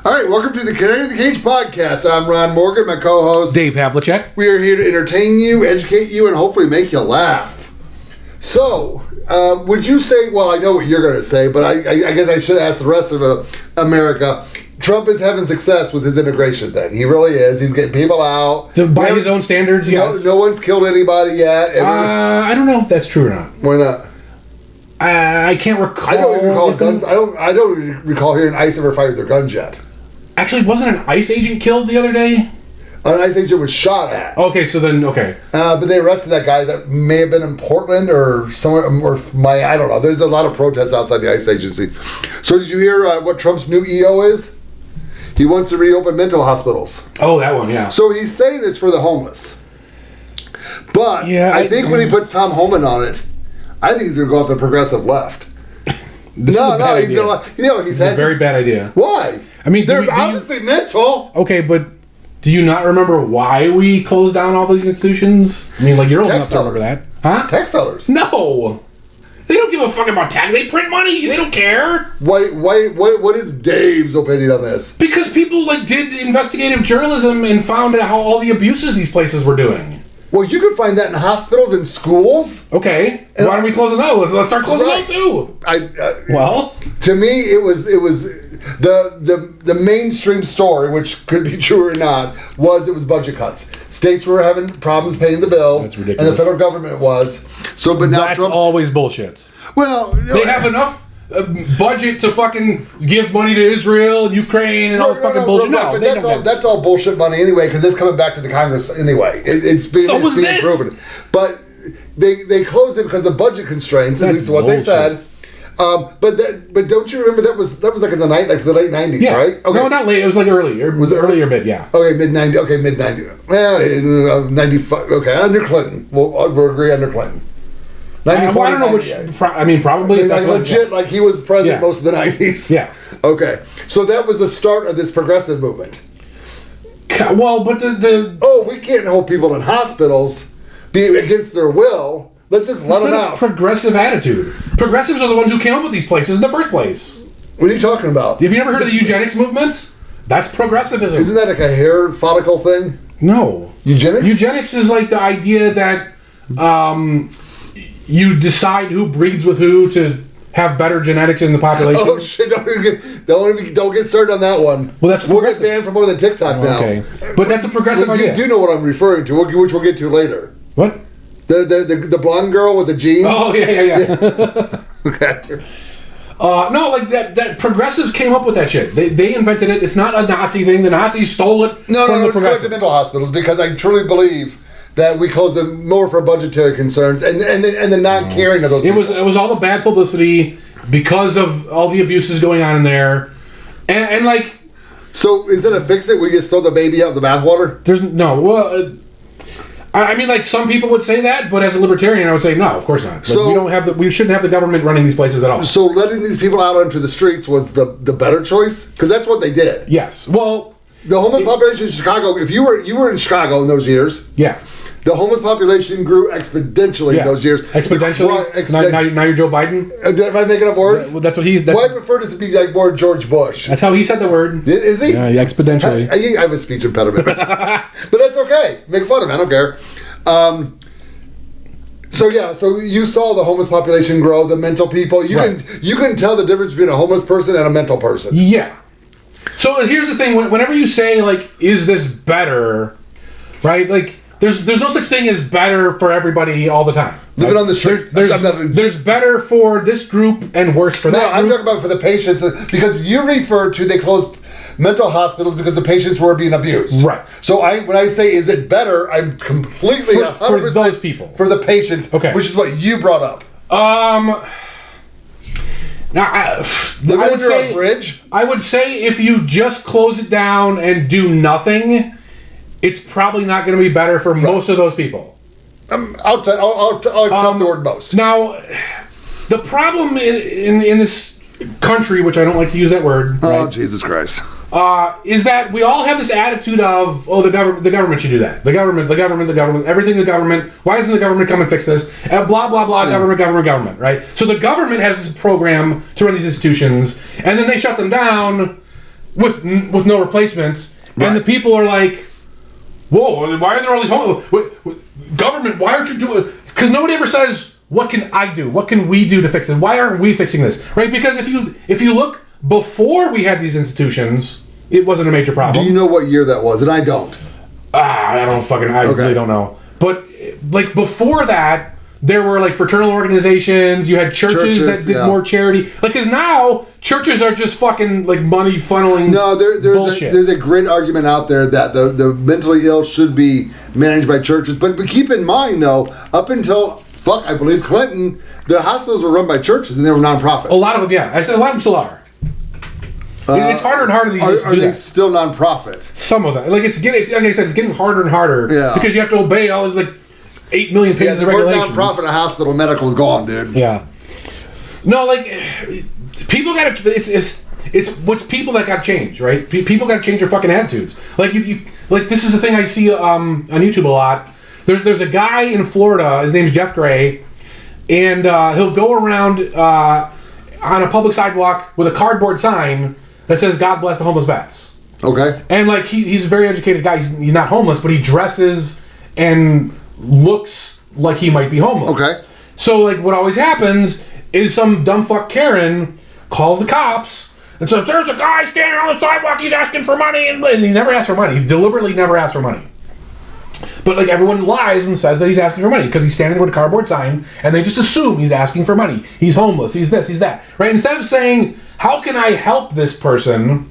All right, welcome to the Canary in the Cage podcast. I'm Ron Morgan, my co-host Dave Havlicek. We are here to entertain you, educate you, and hopefully make you laugh. So, would you say, well, I know what you're going to say, but I guess I should ask the rest of America. Trump is having success with his immigration thing. He really is. He's getting people out. By his own standards, yes. No one's killed anybody yet. I don't know if that's true or not. Why not? I can't recall. I don't recall hearing ICE ever fired their guns yet. Actually, wasn't an ICE agent killed the other day? An ICE agent was shot at. Okay, so then, okay. But they arrested that guy that may have been in Portland or somewhere, I don't know. There's a lot of protests outside the ICE agency. So did you hear what Trump's new EO is? He wants to reopen mental hospitals. Oh, that one, yeah. So he's saying it's for the homeless. But yeah, I think when he puts Tom Homan on it, I think he's going to go off the progressive left. He's going to, It's a very bad idea. Why? I mean, they're obviously mental. Okay, but do you not remember why we closed down all these institutions? I mean, like, you're old enough to remember that. Huh? Tax dollars. No. They don't give a fuck about tax. They print money. They don't care. What is Dave's opinion on this? Because people, did investigative journalism and found out how all the abuses these places were doing. Well, you could find that in hospitals and schools. Okay. And why don't we close it now? Let's start closing those too. Well, to me, it was the mainstream story, which could be true or not, it was budget cuts. States were having problems paying the bill. That's ridiculous. And the federal government was. So, but now that's Trump's always bullshit. Well, they have enough budget to fucking give money to Israel and Ukraine and all this fucking bullshit. No, but that's all bullshit money anyway, because it's coming back to the Congress anyway. It's being proven. But they closed it because of budget constraints. At least what they said. But don't you remember that was like in the late 90s, right? Okay. No, not late. It was earlier. Was it earlier bit? Yeah. Okay, mid 90s. Okay, mid 90s. Well, 95. Okay, under Clinton. We'll agree under Clinton. 94, I don't know which. Probably. Legit, he was president most of the 90s. Yeah. Okay, so that was the start of this progressive movement. Well, but we can't hold people in hospitals be against their will. Let's just let them out. Progressive attitude. Progressives are the ones who came up with these places in the first place. What are you talking about? Have you ever heard of the eugenics movements? That's progressivism. Isn't that like a hair follicle thing? No. Eugenics? Eugenics is like the idea that you decide who breeds with who to have better genetics in the population. Oh shit! Don't get started on that one. Well, we'll get banned from more than TikTok now. Okay, but that's a progressive idea. You do know what I'm referring to, which we'll get to later. What? The blonde girl with the jeans. Oh yeah. Okay. No, that progressives came up with that shit. They invented it. It's not a Nazi thing. The Nazis stole it. No, it's going to mental hospitals because I truly believe that we closed them more for budgetary concerns and the not caring of those people. It was all the bad publicity because of all the abuses going on in there, and So instead of fix it, we just throw the baby out with the bathwater? There's no. Well, some people would say that, but as a libertarian, I would say no. Of course not. We shouldn't have the government running these places at all. So letting these people out onto the streets was the better choice because that's what they did. Yes. Well, the homeless population in Chicago. If you were in Chicago in those years, yeah. The homeless population grew exponentially in those years. Exponentially? Now you're Joe Biden? Am I making up words? Well, that's what he... I prefer this to be like more George Bush. That's how he said the word. Is he? Yeah, exponentially. I have a speech impediment. But that's okay. Make fun of him. I don't care. So you saw the homeless population grow, the mental people. You can tell the difference between a homeless person and a mental person. Yeah. So here's the thing. Whenever you say, is this better, right? There's no such thing as better for everybody all the time. Living on the street. There's better for this group and worse for that group. No, I'm talking about for the patients because you refer to they closed mental hospitals because the patients were being abused. Right. So when I say is it better, I'm completely 100% for those people. For the patients, which is what you brought up. Now, I would say if you just close it down and do nothing, it's probably not going to be better for most of those people. I'll accept the word most. Now, the problem in this country, which I don't like to use that word. Oh, right, Jesus Christ. Is that we all have this attitude of, the government should do that. The government, everything the government. Why doesn't the government come and fix this? Blah, blah, blah, government, right? So the government has this program to run these institutions, and then they shut them down with no replacement, and the people are like, whoa, why are there all these homeless? Government, why aren't you doing? Because nobody ever says, what can I do? What can we do to fix it? Why aren't we fixing this? Right? Because if you look before we had these institutions, it wasn't a major problem. Do you know what year that was? And I don't. I really don't know. But like before that, there were like fraternal organizations. You had churches that did more charity. Like, because now churches are just fucking like money funneling. No, there's a great argument out there that the mentally ill should be managed by churches. But keep in mind though, up until I believe Clinton, the hospitals were run by churches and they were nonprofit. A lot of them, yeah. I said a lot of them still are. It's harder and harder these days. Are they still nonprofit? Some of them, like like I said, it's getting harder and harder. Yeah. Because you have to obey all these like 8 million pages of regulations. The word nonprofit, a hospital, medical's gone, dude. Yeah. No, like people got to. It's what's people that got to change, right? People got to change their fucking attitudes. Like you like this is the thing I see on YouTube a lot. There's a guy in Florida. His name's Jeff Gray, and he'll go around on a public sidewalk with a cardboard sign that says "God bless the homeless vets." Okay. And like he's a very educated guy. He's not homeless, but he dresses and looks like he might be homeless. Okay. So like what always happens is some dumb fuck Karen calls the cops and says, "There's a guy standing on the sidewalk. He's asking for money," and he never asks for money. He deliberately never asks for money. But like everyone lies and says that he's asking for money because he's standing with a cardboard sign, and they just assume he's asking for money. He's homeless. He's this. He's that. Right? Instead of saying, "How can I help this person?"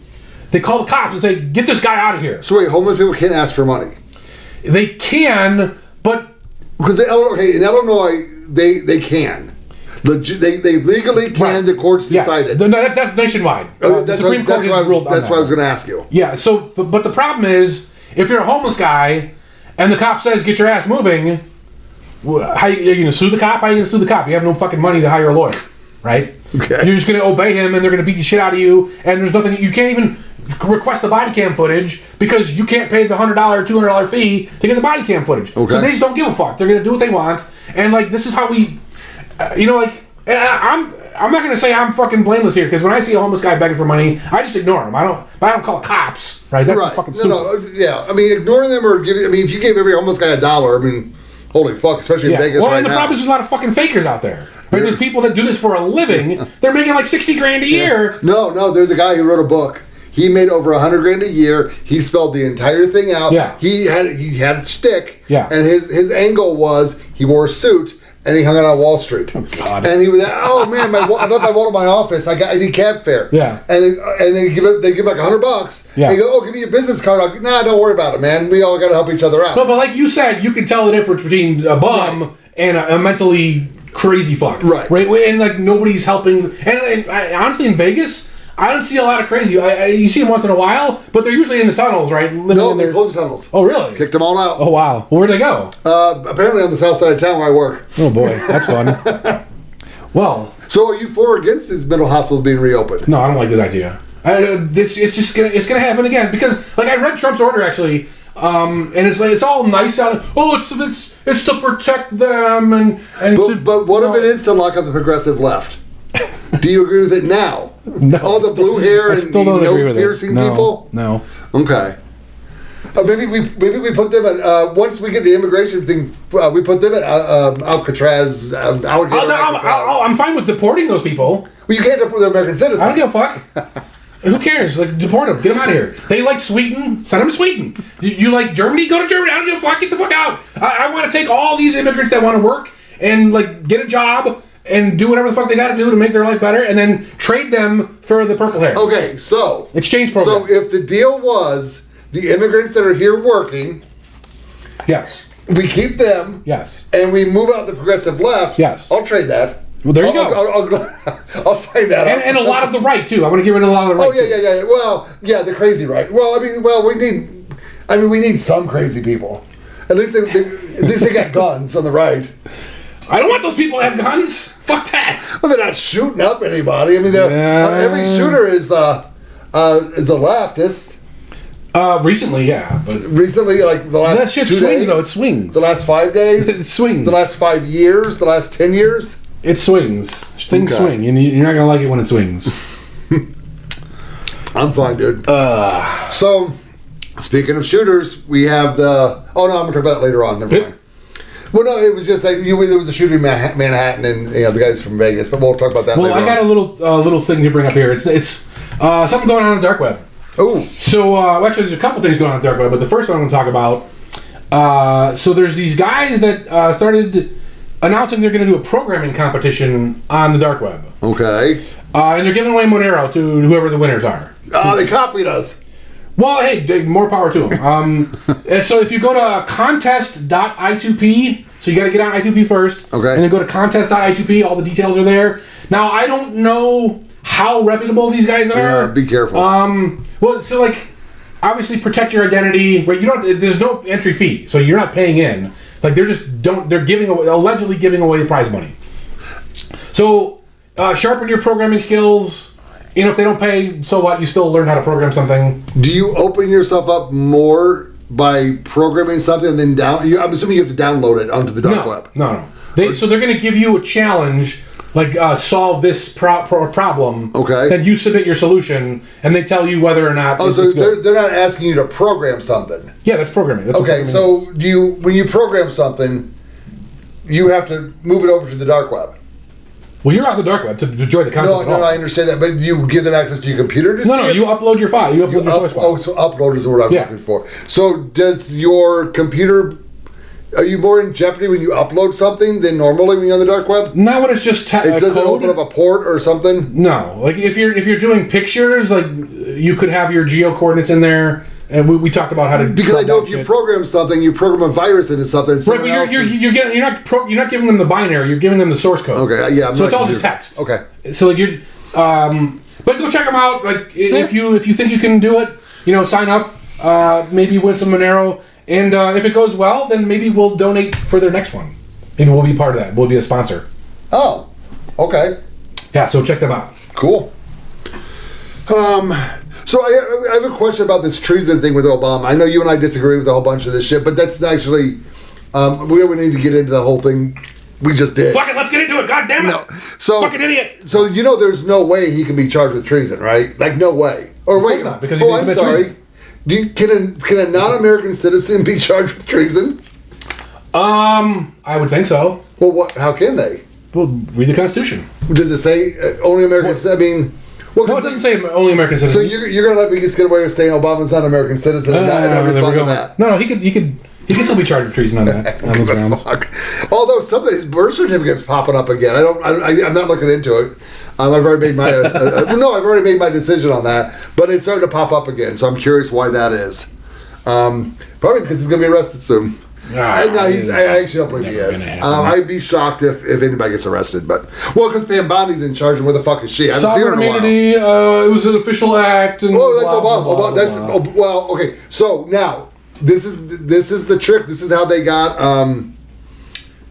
they call the cops and say, "Get this guy out of here." So wait, homeless people can't ask for money. They can, but because in Illinois they can. They legally can. Right. The courts decided. No, that's nationwide. The Supreme Court has ruled on that. That's what I was going to ask you. Yeah. So, but the problem is, if you're a homeless guy and the cop says, "Get your ass moving," how are you going to sue the cop? How are you going to sue the cop? You have no fucking money to hire a lawyer, right? Okay. You're just going to obey him, and they're going to beat the shit out of you. And there's nothing you can't even request the body cam footage because you can't pay the $100 or $200 fee to get the body cam footage. Okay. So they just don't give a fuck. They're going to do what they want. And like this is how we. I'm not gonna say I'm fucking blameless here because when I see a homeless guy begging for money, I just ignore him. I don't call cops, right? That's fucking stupid. Yeah. I mean, ignoring them or giving. I mean, if you gave every homeless guy $1, I mean, holy fuck, especially in Vegas right now. Well, and the problem is there's a lot of fucking fakers out there. Right? There's people that do this for a living. They're making like $60,000 a year. No. There's a guy who wrote a book. He made over $100,000 a year. He spelled the entire thing out. Yeah. He had stick. Yeah. And his angle was he wore a suit. And he hung out on Wall Street. Oh God! And he was, oh man, I left my wallet in my office. I need cab fare. Yeah. And then they give like $100. Yeah. And you go, oh, give me your business card. I'll, nah, don't worry about it, man. We all got to help each other out. No, but like you said, you can tell the difference between a bum and a mentally crazy fuck. Right. And like nobody's helping. And honestly, in Vegas, I don't see a lot of crazy. You see them once in a while, but they're usually in the tunnels, right? No, they closed the tunnels. Oh, really? Kicked them all out. Oh, wow. Well, where'd they go? Apparently on the south side of town where I work. Oh, boy. That's fun. Well. So are you for or against these mental hospitals being reopened? No, I don't like that idea. It's gonna happen again because, like, I read Trump's order, actually, and it's all nice out. Oh, it's to protect them and but what if it is to lock up the progressive left? Do you agree with it now? No. All the blue hair and nose piercing people? No. Okay. Maybe we put them at once we get the immigration thing. We put them at Alcatraz. I'm fine with deporting those people. Well, you can't deport the American citizens. I don't give a fuck. Who cares? Like, deport them. Get them out of here. They like Sweden. Send them to Sweden. You like Germany? Go to Germany. I don't give a fuck. Get the fuck out. I want to take all these immigrants that want to work and like get a job and do whatever the fuck they got to do to make their life better, and then trade them for the purple hair. Okay, so exchange program. So if the deal was the immigrants that are here working, yes, we keep them, yes, and we move out the progressive left, yes, I'll trade that. Well, there you go. I'll sign that up. And a lot of the right too. I want to get rid of a lot of the right. Oh yeah. Well, yeah, the crazy right. Well, we need some crazy people. At least they got guns on the right. I don't want those people to have guns. Fuck that. Well, they're not shooting up anybody. I mean, every shooter is a leftist. Recently, yeah, but recently, like the last that shit 2 swings, days, though. It swings. The last 5 days, it swings. The last 5 years, the last 10 years, it swings. Things swing, and you're not gonna like it when it swings. I'm fine, dude. So, speaking of shooters, we have the... Oh, no, I'm going to talk about it later on. Never mind. Well, no, it was just like there was a shooting in Manhattan, and the guys from Vegas. But we'll talk about that later. Well, I got a little thing to bring up here. It's something going on in the dark web. Oh. So actually, there's a couple things going on in the dark web, but the first one I'm going to talk about. So there's these guys that started announcing they're going to do a programming competition on the dark web. Okay. And they're giving away Monero to whoever the winners are. Oh, they copied us. Well, hey, more power to them. And so if you go to contest.i2p, so you got to get on I2P first. Okay. And then go to contest.i2p, all the details are there. Now, I don't know how reputable these guys are. Yeah, be careful. Well, so like, obviously protect your identity. Right? There's no entry fee, so you're not paying in. Like they're allegedly giving away the prize money. So sharpen your programming skills. If they don't pay, so what? You still learn how to program something. Do you open yourself up more by programming something and then I'm assuming you have to download it onto the dark web. No. So they're going to give you a challenge, like solve this problem. Okay. Then you submit your solution, and they tell you whether or not. Oh, so they're not asking you to program something. Yeah, that's programming. That's okay, so when you program something, you have to move it over to the dark web. Well, you're on the dark web to enjoy the content. No, I understand that, but you give them access to your computer to see it? No, you upload your file. You upload your source file. Oh, so upload is what I'm looking for. So does your computer... Are you more in jeopardy when you upload something than normally when you're on the dark web? Not when it's just it says it open up a port or something? No. Like if you're doing pictures, like you could have your geo coordinates in there. And we talked about how to... Because I know if you program something, you program a virus into something. Right, but you're not giving them the binary. You're giving them the source code. Okay, yeah. So it's all just text. Okay. So like you're... but go check them out. Like if you think you can do it, sign up. Maybe win some Monero. And if it goes well, then maybe we'll donate for their next one. Maybe we'll be part of that. We'll be a sponsor. Oh, okay. Yeah, so check them out. Cool. So I have a question about this treason thing with Obama. I know you and I disagree with a whole bunch of this shit, but that's actually... we don't need to get into the whole thing we just did. Fuck it, let's get into it. God damn it. No. So, fucking idiot. So there's no way he can be charged with treason, right? Like, no way. Or wait, not, because I'm sorry. Can a non-American citizen be charged with treason? I would think so. Well, how can they? Well, read the Constitution. Does it say only Americans? I mean, no, it doesn't say only American citizens. So you're gonna let me just get away with saying Obama's not an American citizen and not respond to that? No, he could still be charged with treason on that. On those grounds. Although some of his birth certificate's popping up again. I'm not looking into it. I've already made my I've already made my decision on that, but it's starting to pop up again. So I'm curious why that is. Probably because he's gonna be arrested soon. I actually don't believe he is. I'd be shocked if anybody gets arrested, because Pam Bondi's in charge, and where the fuck is she? I haven't seen her in a while. It was an official act. And that's Obama. Well, okay. So now this is the trick. This is how they got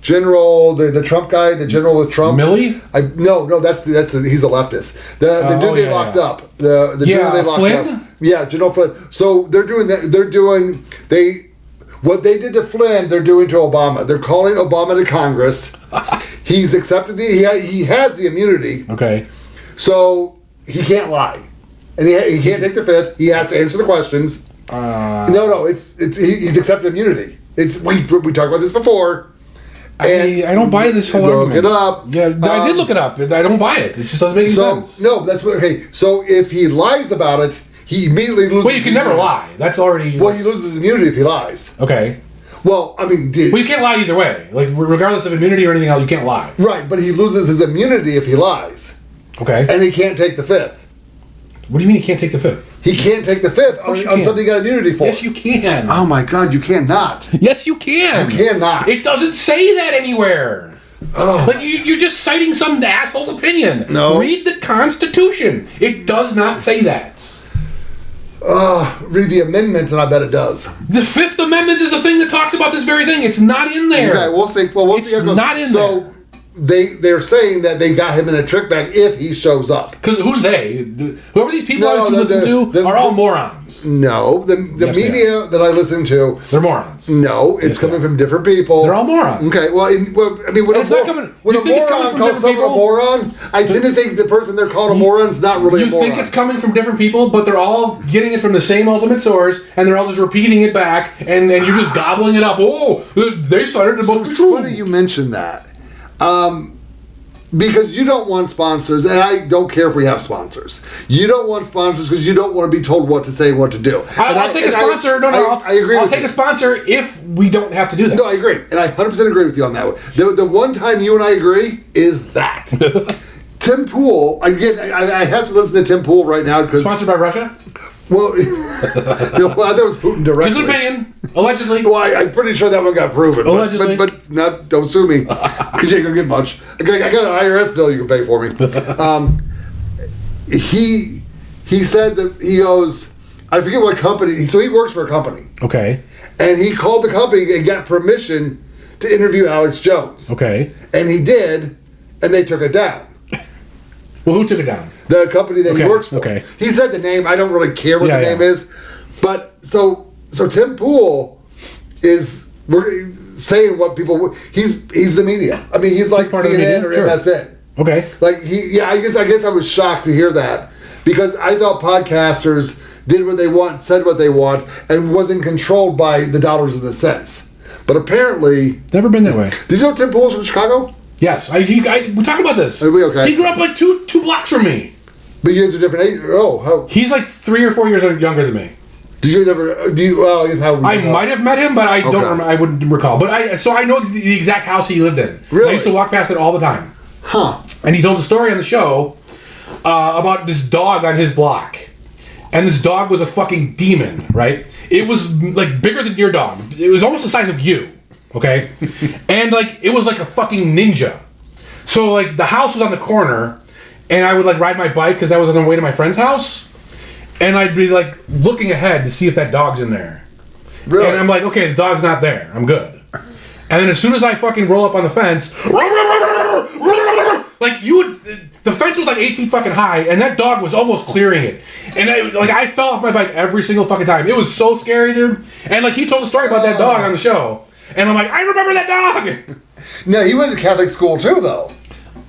General the Trump guy, the general with Trump. Millie? No, he's a leftist. The dude they locked up. The general they locked Flynn? up. Yeah, General Flynn. So they're doing that. What they did to Flynn, they're doing to Obama. They're calling Obama to Congress. He's accepted he has the immunity. Okay. So he can't lie, and he can't take the fifth. He has to answer the questions. He's accepted immunity. We talked about this before. I don't buy this whole argument. Look it up. Yeah, I did look it up. I don't buy it. It just doesn't make any sense. No, that's what. Okay, so if he lies about it, he immediately loses. Well, you can never lie. That's already. Well, he loses immunity if he lies. Okay. Well, I mean, you can't lie either way. Like, regardless of immunity or anything else, you can't lie. Right, but he loses his immunity if he lies. Okay. And he can't take the fifth. What do you mean he can't take the fifth? He can't take the fifth on something he got immunity for. Yes, you can. Oh my God, you cannot. Yes, you can. You cannot. It doesn't say that anywhere. Oh. Like, you're just citing some asshole's opinion. No. Read the Constitution. It does not say that. Read the amendments, and I bet it does. The Fifth Amendment is the thing that talks about this very thing. It's not in there. Okay, we'll see. Well, we'll see how it goes. Not in there. they're saying that they got him in a trick bag if he shows up. Because who's they? Whoever these people are you listen to are all morons. No, the media that I listen to, they're morons. No, it's coming from different people. They're all morons. Okay, well, I mean, when a moron calls someone a moron, I tend to think the person they're calling a moron is not really a moron. You think it's coming from different people, but they're all getting it from the same ultimate source, and they're all just repeating it back, and you're just gobbling it up. Oh, they started to It's funny you mentioned that. Because you don't want sponsors, and I don't care if we have sponsors. You don't want sponsors because you don't want to be told what to say and what to do. I'll take a sponsor. I agree. I'll take a sponsor if we don't have to do that. No, I agree, and I 100% agree with you on that one. The one time you and I agree is that. Tim Pool, again, I have to listen to Tim Pool right now because sponsored by Russia. Well, I thought it was Putin directly. His opinion, allegedly. Well, I'm pretty sure that one got proven. Allegedly. But not, don't sue me, because you ain't going to get much. I got an IRS bill you can pay for me. He said that he goes, I forget what company, so he works for a company. Okay. And he called the company and got permission to interview Alex Jones. Okay. And he did, and they took it down. Well, who took it down? The company that he works for. Okay. He said the name. I don't really care what the name is. But so Tim Pool is saying what people. He's the media. I mean, he's like CNN or MSN. Okay. Like I guess I was shocked to hear that because I thought podcasters did what they want, said what they want, and wasn't controlled by the dollars and the cents. But apparently, never been that way. Did you know Tim Pool's from Chicago? Yes, we talked about this. Are we okay? He grew up like two blocks from me. But you guys are different age. Oh, how? He's like 3 or 4 years younger than me. Did you guys ever? I might have met him, but I don't remember. I wouldn't recall. But I know the exact house he lived in. Really? I used to walk past it all the time. Huh? And he told a story on the show about this dog on his block, and this dog was a fucking demon. Right? It was like bigger than your dog. It was almost the size of you. Okay? And like it was like a fucking ninja. So like the house was on the corner, and I would like ride my bike because I was on the way to my friend's house, and I'd be like looking ahead to see if that dog's in there. Really? And I'm like, okay, the dog's not there. I'm good. And then as soon as I fucking roll up on the fence, like the fence was like 8 feet fucking high, and that dog was almost clearing it. And I fell off my bike every single fucking time. It was so scary, dude. And like he told a story about that dog on the show. And I'm like, I remember that dog! No, he went to Catholic school too, though.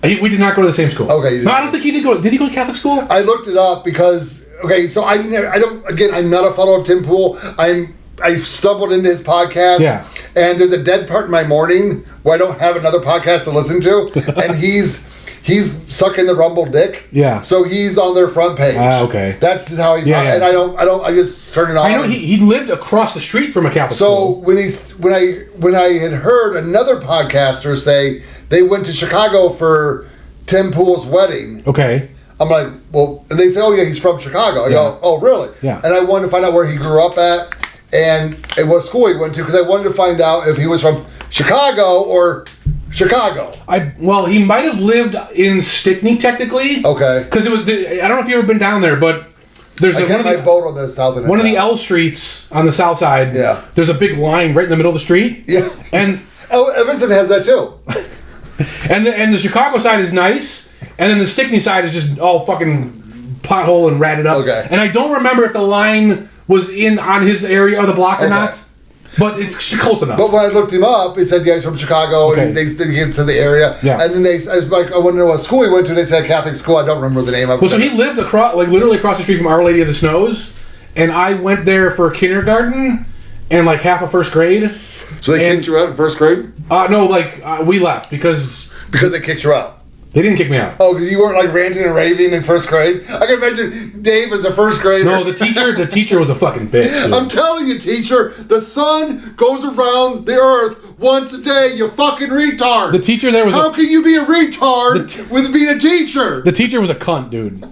We did not go to the same school. Okay, you didn't. No, I don't think he did go. Did he go to Catholic school? I looked it up because, so I'm not a follower of Tim Pool. I stumbled into his podcast. Yeah. And there's a dead part in my morning where I don't have another podcast to listen to. And he's sucking the rumble dick. Yeah. So he's on their front page. Okay. That's just how he. Yeah. And I just turn it on. I know he lived across the street from a Catholic school. So when I had heard another podcaster say they went to Chicago for Tim Pool's wedding. Okay. I'm like, well, and they say, oh yeah, he's from Chicago. I go, oh really? Yeah. And I wanted to find out where he grew up at and what school he went to because I wanted to find out if he was from Chicago or Chicago. He might have lived in Stickney technically. Okay. Because I don't know if you've ever been down there, but there's my boat on the south end. One of the L streets on the south side. Yeah. There's a big line right in the middle of the street. Yeah. And Evanston has that too. and the Chicago side is nice, and then the Stickney side is just all fucking pothole and ratted up. Okay. And I don't remember if the line was on his area of the block or not. But it's close enough. But when I looked him up, it said, yeah, he's from Chicago, and they get to the area. Yeah. And then I was like, I want to know what school he went to. They said Catholic school. I don't remember the name of it. Well, so he lived literally across the street from Our Lady of the Snows, and I went there for kindergarten and like half of first grade. So they kicked you out in first grade? No, we left because they kicked you out. They didn't kick me out. Oh, because you weren't like ranting and raving in first grade? I can imagine Dave as a first grader. No, the teacher was a fucking bitch. Dude. I'm telling you, teacher, the sun goes around the earth once a day, you fucking retard. The teacher there was How can you be a retard with being a teacher? The teacher was a cunt, dude.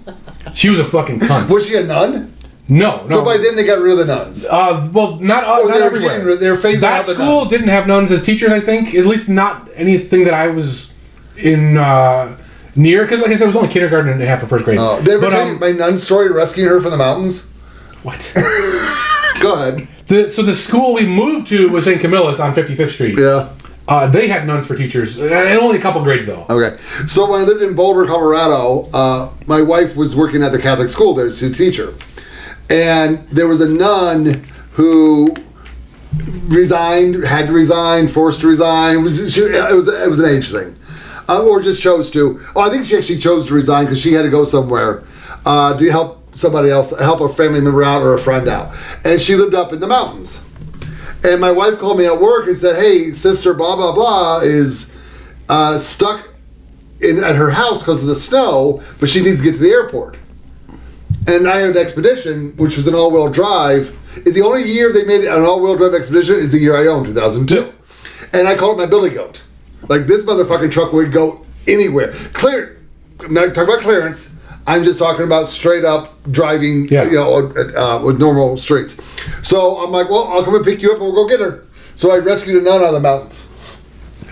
She was a fucking cunt. Was she a nun? No. So by then they got rid of the nuns. Not everywhere. They were phasing out the nuns. That school didn't have nuns as teachers, I think. At least not anything that I was in near, because like I said, it was only kindergarten and half of first grade. Did I ever tell you my nun story rescuing her from the mountains? What? Go ahead. So the school we moved to was St. Camillus on 55th Street. Yeah. They had nuns for teachers, and only a couple grades though. Okay. So when I lived in Boulder, Colorado, my wife was working at the Catholic school there. She's a teacher. And there was a nun who had to resign, forced to resign. It was an age thing. Or just chose to. Oh, I think she actually chose to resign because she had to go somewhere to help somebody else, help a family member out or a friend out. And she lived up in the mountains. And my wife called me at work and said, hey, sister blah, blah, blah is stuck at her house because of the snow, but she needs to get to the airport. And I had an expedition, which was an all-wheel drive. The only year they made an all-wheel drive expedition is the year I owned, 2002. And I called it my billy goat. Like, this motherfucking truck would go anywhere. I'm not talking about clearance. I'm just talking about straight up driving, with normal streets. So I'm like, well, I'll come and pick you up and we'll go get her. So I rescued a nun out of the mountains.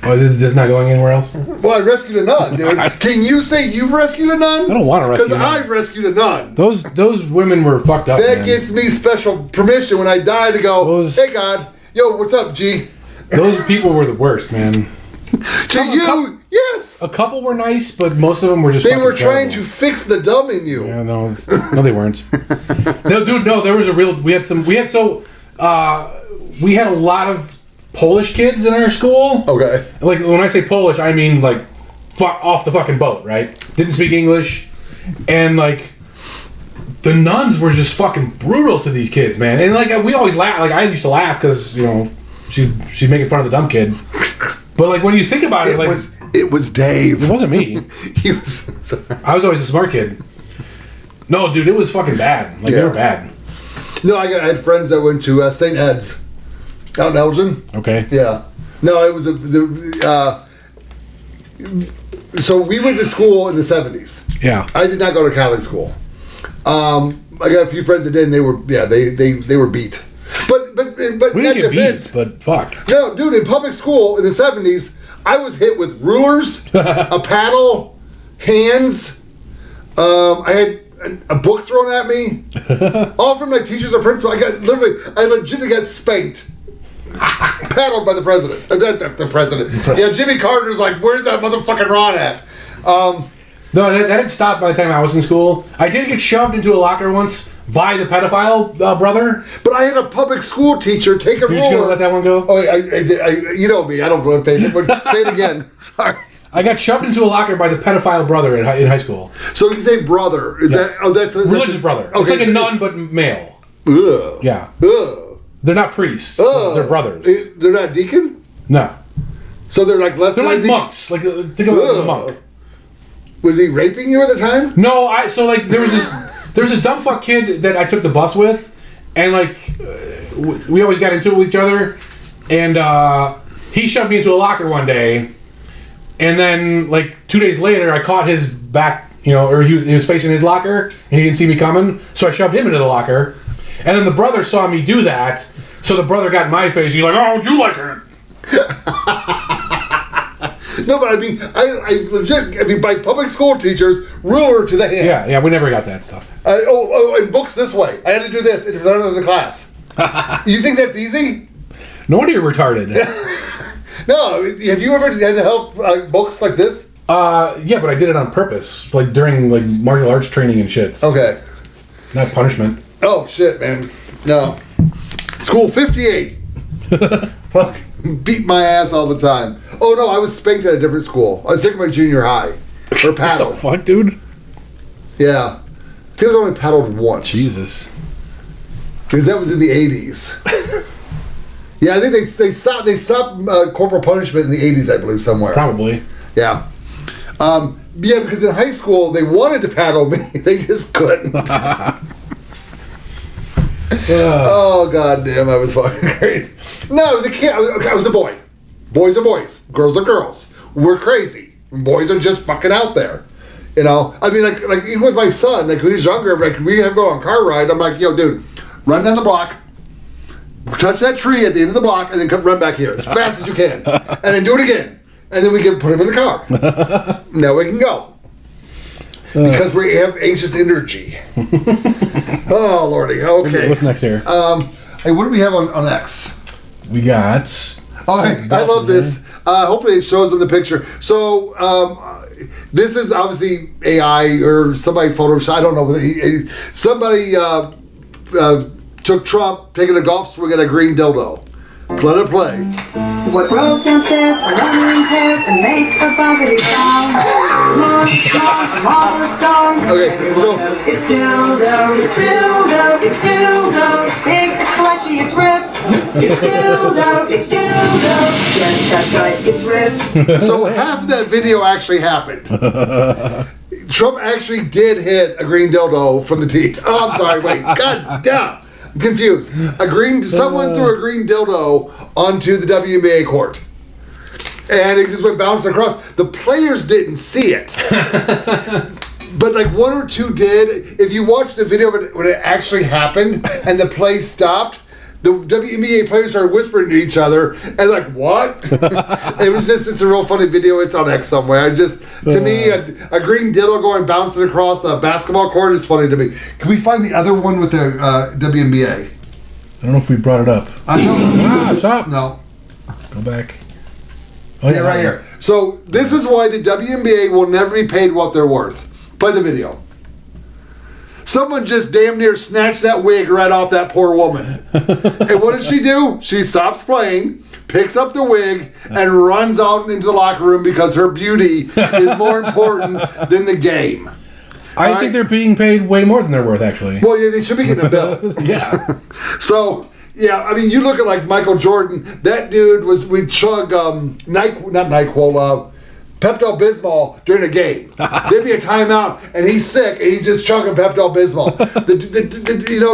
Oh, this is not going anywhere else? Well, I rescued a nun, dude. Can you say you've rescued a nun? I don't want to rescue a nun. Because I've rescued a nun. Those women were fucked up, That gets me special permission when I die to go, hey, God, yo, what's up, G? Those people were the worst, man. Yes. A couple were nice, but most of them were just. They were trying to fix the dumb in you. Yeah, no, they weren't. No, dude, no. There was a real. We had a lot of Polish kids in our school. Okay. Like when I say Polish, I mean like off the fucking boat, right? Didn't speak English, and like the nuns were just fucking brutal to these kids, man. And like we always laugh. Like I used to laugh because she's making fun of the dumb kid. But like when you think about it, it was Dave. It wasn't me. He was. I was always a smart kid. No, dude, it was fucking bad. Like they were bad. No, I had friends that went to St. Ed's out in Elgin. Okay. Yeah. No, it was so we went to school in the 70s. Yeah. I did not go to Catholic school. I got a few friends that did, and they were beat. But we didn't get beat, but fuck. No, dude, in public school in the 70s, I was hit with rulers, a paddle, hands. I had a book thrown at me, all from my teachers or principal. I legitimately got spanked, paddled by the president. The president. Yeah, Jimmy Carter's like, where's that motherfucking Ron at? No, that didn't stop by the time I was in school. I did get shoved into a locker once by the pedophile brother. But I had a public school teacher take a ruler. You're just gonna let that one go? Oh, you know me. I don't blow paper. But say it again. Sorry. I got shoved into a locker by the pedophile brother in high school. So you say brother? Is that? Oh, that's religious brother. Okay, it's like a nun but male. Ugh. Yeah. Ugh. They're not priests. They're brothers. They're not deacon? No. So they're like less. They're like monks. Like think of it as a monk. Was he raping you at the time? No, there was this dumb fuck kid that I took the bus with, and like we always got into it with each other, and he shoved me into a locker one day, and then like 2 days later I caught his back, or he was facing his locker and he didn't see me coming, so I shoved him into the locker, and then the brother saw me do that, so the brother got in my face. He's like, "Oh, would you like it?" No, but I mean, by public school teachers, ruler to the hand. Yeah, we never got that stuff. And books this way. I had to do this in front of the class. You think that's easy? No wonder you're retarded. No, have you ever had to help books like this? Yeah, but I did it on purpose, like during like martial arts training and shit. Okay. Not punishment. Oh shit, man. No. School 58. Fuck. Beat my ass all the time. Oh no, I was spanked at a different school. I was taking my junior high. Or paddled. What the fuck, dude? Yeah. I think I was only paddled once. Jesus. Because that was in the 80s. Yeah, I think they stopped corporal punishment in the 80s, I believe, somewhere. Probably. Yeah. Yeah, because in high school, they wanted to paddle me. They just couldn't. Oh, goddamn, I was fucking crazy. No, I was a kid. I was a boy. Boys are boys. Girls are girls. We're crazy. Boys are just fucking out there. I mean, like even with my son, like when he was younger, like we have to go on a car ride. I'm like, yo, dude, run down the block, touch that tree at the end of the block, and then run back here as fast as you can, and then do it again, and then we can put him in the car. Now we can go. Because we have anxious energy. Oh, Lordy. Okay. What's next here? Hey, what do we have on X? We got... All right, I love this. Hopefully it shows in the picture. So this is obviously AI or somebody Photoshop. I don't know. Somebody took Trump taking a golf swing at a green dildo. Let it play. What grows downstairs are running in pairs and makes a buzzing sound. It's more strong from all the storm. Okay, so It's dildo, it's dildo, it's dildo. It's big, it's fleshy, it's ripped. It's dildo, it's dildo. Yes, that's right, it's ripped. so half of that video actually happened. Trump actually did hit a green dildo from the teeth. Oh, I'm sorry. Wait, god damn. I'm confused. Someone threw a green dildo onto the WNBA court. And it just went bouncing across. The players didn't see it. But like one or two did. If you watch the video when it actually happened and the play stopped, the WNBA players started whispering to each other and like, what? It's a real funny video. It's on X somewhere. To me, a green dildo going bouncing across a basketball court is funny to me. Can we find the other one with the WNBA? I don't know if we brought it up. Stop. No. Go back. Oh, yeah, right here. So this is why the WNBA will never be paid what they're worth. Play the video. Someone just damn near snatched that wig right off that poor woman. And what does she do? She stops playing, picks up the wig, and runs out into the locker room because her beauty is more important than the game. I think they're being paid way more than they're worth, actually. Well, yeah, they should be getting a bill. Yeah. So, yeah, I mean, you look at like Michael Jordan. That dude we'd chug Pepto-Bismol during a game. There'd be a timeout, and he's sick, and he's just chugging Pepto-Bismol.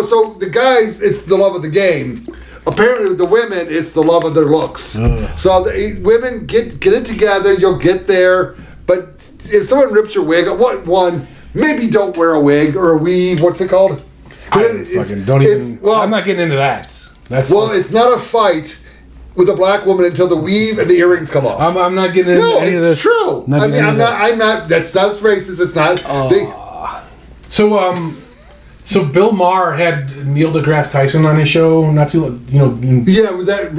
So the guys, it's the love of the game. Apparently, with the women, it's the love of their looks. So the women get it together. You'll get there. But if someone rips your wig, maybe don't wear a wig or a weave. What's it called? I'm not getting into that. It's not a fight with a black woman until the weave and the earrings come off. I'm not getting into any of this. It's true. I'm not. That's not racist. It's not. So Bill Maher had Neil deGrasse Tyson on his show not too. Yeah, was that?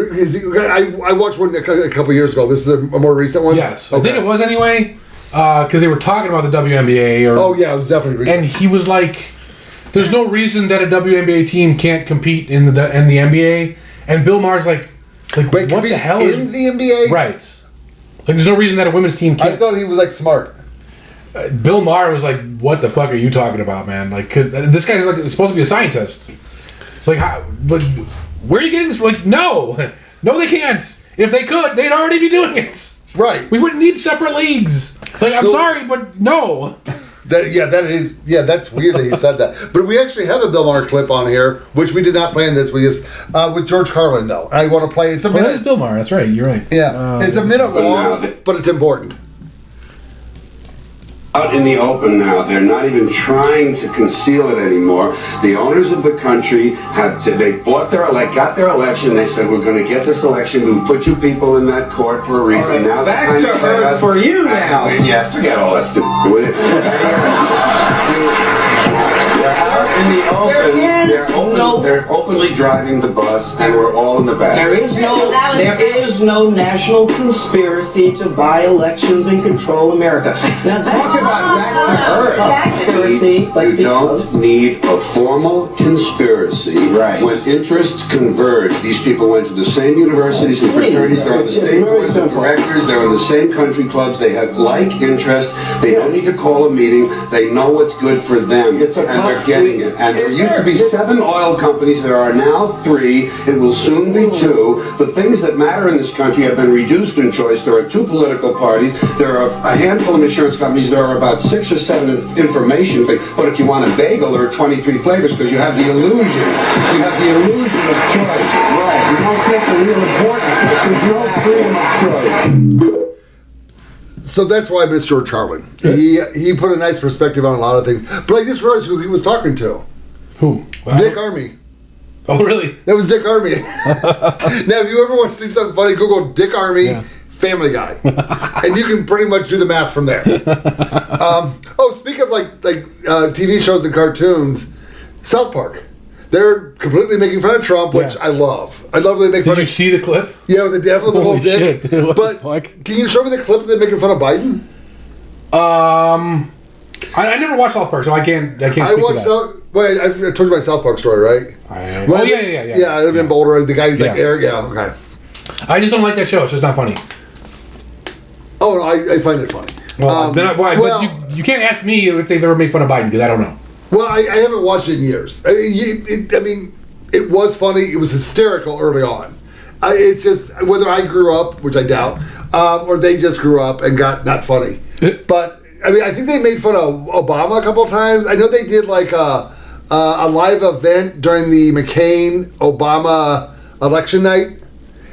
I watched one a couple years ago. This is a more recent one. Yes, okay. I think it was anyway. Because they were talking about the WNBA. It was definitely recent. And he was like, "There's no reason that a WNBA team can't compete in the NBA." And Bill Maher's like, wait, what the hell in the NBA? Right. Like, there's no reason that a women's team can't. I thought he was like smart. Bill Maher was like, "What the fuck are you talking about, man? Like, 'cause this guy's like supposed to be a scientist. It's like, but where are you getting this? Like, no, they can't. If they could, they'd already be doing it. Right. We wouldn't need separate leagues. Like, I'm sorry, but no." That's weird that he said that. But we actually have a Bill Maher clip on here, which we did not play in this. We just with George Carlin though. I want to play. It's a minute. That is Bill Maher. That's right. You're right. Yeah, it's a minute long, but it's important. Out in the open now. They're not even trying to conceal it anymore. The owners of the country got their election. They said, we're going to get this election. We put you people in that court for a reason. Right, now back to earth for you now. Yeah, forget all that stupid. They're out in the open. They're openly driving the bus, and we're all in the back. There is no national conspiracy to buy elections and control America. Now talk about back to earth. Conspiracy, you don't need a formal conspiracy. Right. When interests converge, these people went to the same universities and fraternities. They're on the same boards of directors. They're in the same country clubs. They have like interests. They don't need to call a meeting. They know what's good for them, and they're getting it. And there used to be 7 oil companies. There are now 3. It will soon be 2. The things that matter in this country have been reduced in choice. There are 2 political parties. There are a handful of insurance companies. There are about 6 or 7 information things. But if you want a bagel, there are 23 flavors because you have the illusion. You have the illusion of choice. Right. You don't get the real importance. There's no freedom of choice. So that's why I miss George Carlin. He put a nice perspective on a lot of things. But I just realized who he was talking to. Who? Dick Armey. Oh, really? That was Dick Armey. Now, if you ever want to see something funny, Google Dick Armey, Family Guy. And you can pretty much do the math from there. Speaking of like TV shows and cartoons, South Park. They're completely making fun of Trump, which I love. I love when they make fun of... Did you see the clip? Yeah, with the devil and the whole Holy dick. shit, dude, what But the fuck? can you show me the clip of them making fun of Biden? I never watched South Park, so I can't speak I to watched that. Wait, I told you my South Park story, right? Oh, yeah. Yeah, I live in Boulder. The guy's like, Yeah. Eric, okay. I just don't like that show. It's just not funny. Oh, no, I find it funny. Well, but you can't ask me if they've ever made fun of Biden, because I don't know. Well, I haven't watched it in years. I mean, it was funny. It was hysterical early on. It's just whether I grew up, which I doubt, or they just grew up and got not funny. But I mean, I think they made fun of Obama a couple of times. I know they did like a live event during the McCain-Obama election night,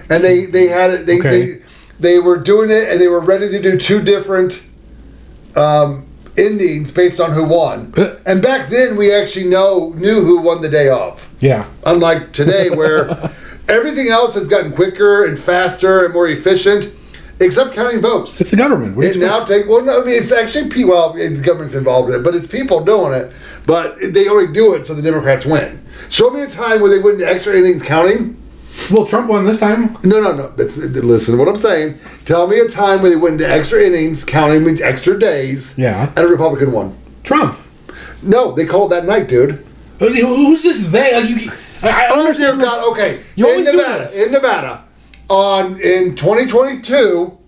and they had it. They were doing it, and they were ready to do two different endings based on who won. And back then, we actually knew who won the day of. Yeah. Unlike today, where everything else has gotten quicker and faster and more efficient, except counting votes. It's the government. It's actually the government's involved in it, but it's people doing it. But they only do it so the Democrats win. Show me a time where they went into extra innings counting. Well, Trump won this time. No. Listen to what I'm saying. Tell me a time where they went into extra innings counting means extra days. Yeah. And a Republican won. Trump. No, they called that night, dude. Who's this they? Oh dear God. Okay. In Nevada, in 2022,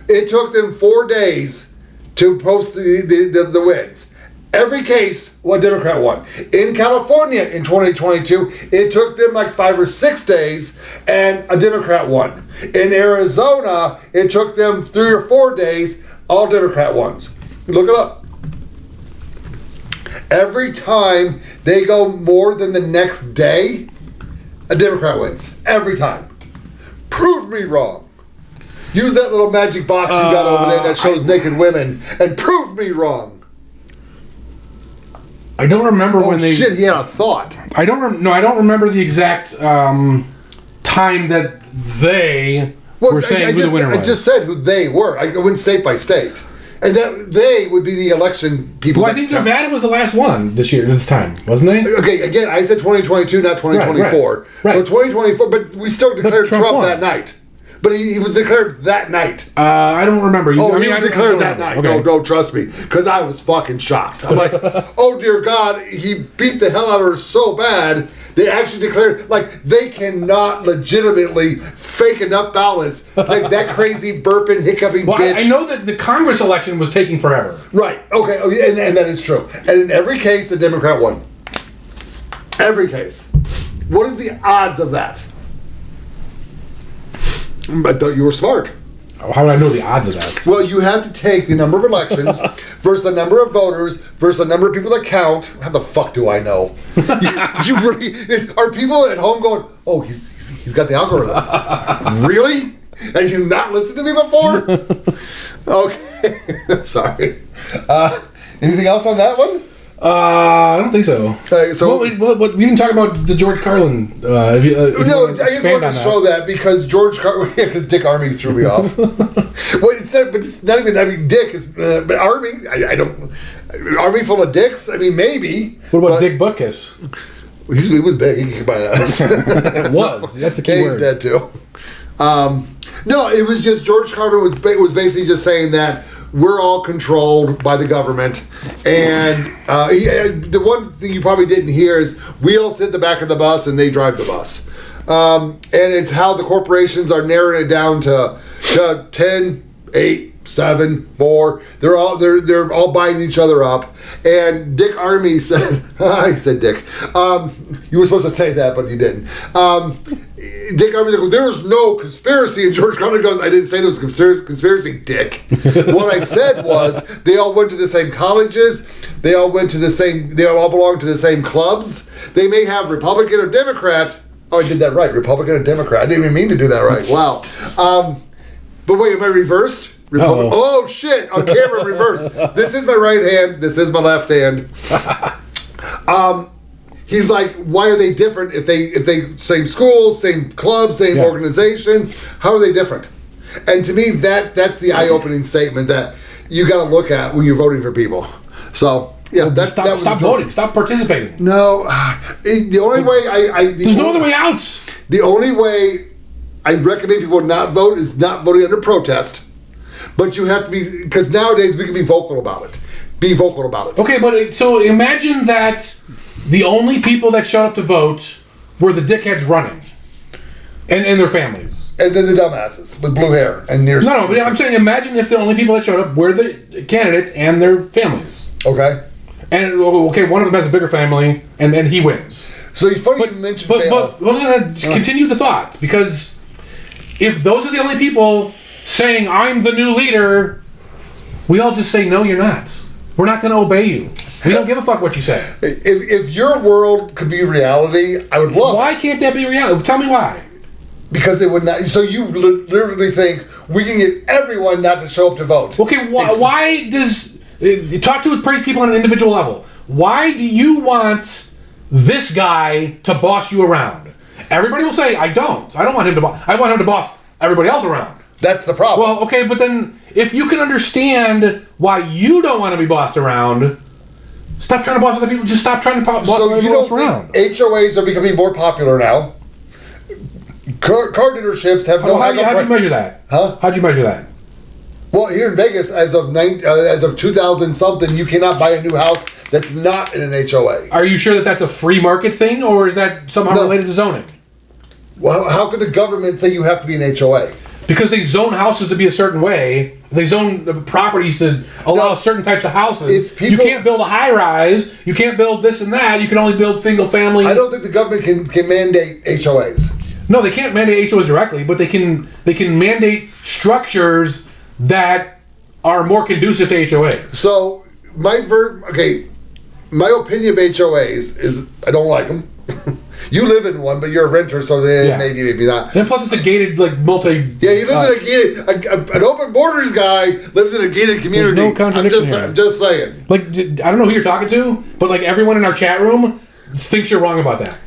it took them 4 days to post the wins. Every case, one Democrat won. In California in 2022, it took them like 5 or 6 days, and a Democrat won. In Arizona, it took them 3 or 4 days, all Democrat ones. Look it up. Every time they go more than the next day, a Democrat wins. Every time. Prove me wrong. Use that little magic box you got over there that shows naked women and prove me wrong. I don't remember when they... Shit, he had a thought. I don't remember the exact time that they were saying who the winner was. I just said who they were. I went state by state. And that they would be the election people. Well, I think Nevada was the last one this time, wasn't they? Okay, again, I said 2022, not 2024. Right. So 2024, but we still declared Trump that night. But he was declared that night. I don't remember. He was declared that night. Okay. No, trust me. Because I was fucking shocked. I'm like, oh dear God, he beat the hell out of her so bad, they actually declared, like, they cannot legitimately fake enough ballots. Like that crazy burping, hiccuping bitch. I know that the Congress election was taking forever. Right. Okay. And that is true. And in every case, the Democrat won. Every case. What is the odds of that? I thought you were smart. How do I know the odds of that? Well, you have to take the number of elections versus the number of voters versus the number of people that count. How the fuck do I know? Are people at home going, oh, he's got the algorithm. Really? Have you not listened to me before? Okay. Sorry. Anything else on that one? I don't think so. So we didn't talk about the George Carlin. No, I just wanted to show that because George Carlin, because Dick Armey threw me off. But it's not even. I mean, Dick is, but Armey. I don't. Army full of dicks. I mean, maybe. What about Dick Butkus? He was big. He kicked my ass. It was. That's the key word. He's dead too. No, it was just George Carlin was basically just saying that we're all controlled by the government, and the one thing you probably didn't hear is we all sit in the back of the bus and they drive the bus, and it's how the corporations are narrowing it down to 10, 8, 7, 4. They're all buying each other up. And Dick Armey said, I said Dick. You were supposed to say that, but you didn't. Dick Armey said, there's no conspiracy. And George Carlin goes, I didn't say there was a conspiracy, Dick. What I said was they all went to the same colleges. They all belong to the same clubs. They may have Republican or Democrat. Oh, I did that right. Republican or Democrat. I didn't even mean to do that right. Wow. But wait, am I reversed? Oh shit! On camera, reversed. This is my right hand. This is my left hand. He's like, why are they different? If they same schools, same clubs, same organizations, how are they different? And to me, that's the eye-opening statement that you got to look at when you're voting for people. So Yeah, stop voting. Stop participating. No, the only way There's no other way out. The only way I recommend people not vote is not voting under protest. But you have to be, because nowadays we can be vocal about it. Be vocal about it. Okay, but so imagine that the only people that showed up to vote were the dickheads running, and their families. And then the dumbasses with blue hair and near. No, but I'm saying imagine if the only people that showed up were the candidates and their families. Okay. And okay, one of them has a bigger family, and then he wins. So it's funny you mentioned family. But continue the thought, because if those are the only people saying I'm the new leader, we all just say no, you're not. We're not going to obey you. We don't give a fuck what you say. If your world could be reality, I would love Why it. can't that be reality? Tell me why. Because it would not. So you literally think we can get everyone not to show up to vote. Okay, why does... talk to pretty people on an individual level. Why do you want this guy to boss you around? Everybody will say, I don't want him to boss. I want him to boss everybody else around. That's the problem. Well, okay, but then if you can understand why you don't want to be bossed around, stop trying to boss other people. Just stop trying to boss everyone else around. So you don't think HOAs are becoming more popular now? Car dealerships have no... How'd you measure that? Huh? How'd you measure that? Well, here in Vegas, as of 2000 something, you cannot buy a new house that's not in an HOA. Are you sure that that's a free market thing, or is that somehow related to zoning? Well, how could the government say you have to be an HOA? Because they zone houses to be a certain way. They zone properties to allow certain types of houses. You can't build a high-rise. You can't build this and that. You can only build single-family. I don't think the government can mandate HOAs. No, they can't mandate HOAs directly, but they can mandate structures that are more conducive to HOAs. So my opinion of HOAs is I don't like them. You live in one, but you're a renter, so maybe not. And plus, it's a gated multi. Yeah, he lives in a gated. An open borders guy lives in a gated community. There's no contradiction I'm just saying. Like, I don't know who you're talking to, but like everyone in our chat room thinks you're wrong about that.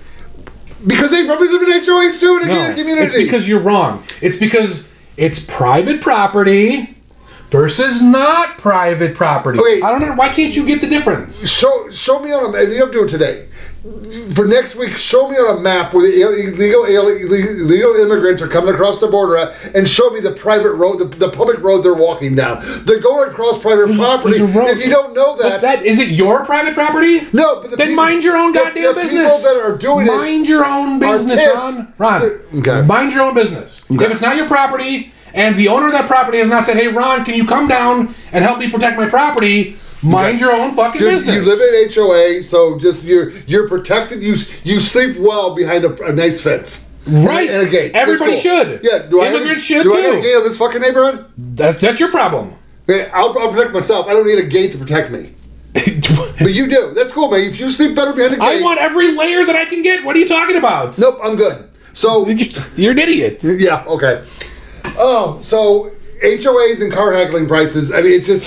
Because they probably live in HOAs too in a gated community. It's because you're wrong. It's because it's private property versus not private property. Okay. I don't know. Why can't you get the difference? Show me on a. You don't do it today. For next week, show me on a map where the illegal immigrants are coming across the border at, and show me the private road, the public road they're walking down. They're going across private property. If you don't know that, is it your private property? No, but then mind your own goddamn business. The people that are doing mind your own business, Ron. Okay. Mind your own business. Okay. If it's not your property, and the owner of that property has not said, "Hey, Ron, can you come down and help me protect my property?" Mind your own fucking business. You live in HOA, so just you're protected. You sleep well behind a nice fence, right? And a gate. Everybody should. Yeah, immigrants should too. Do I have a gate in this fucking neighborhood? That's your problem. Okay, I'll protect myself. I don't need a gate to protect me. But you do. That's cool, man. If you sleep better behind a gate, I want every layer that I can get. What are you talking about? Nope, I'm good. So you're an idiot. Yeah. Okay. Oh, so. HOAs and car haggling prices. I mean, it's just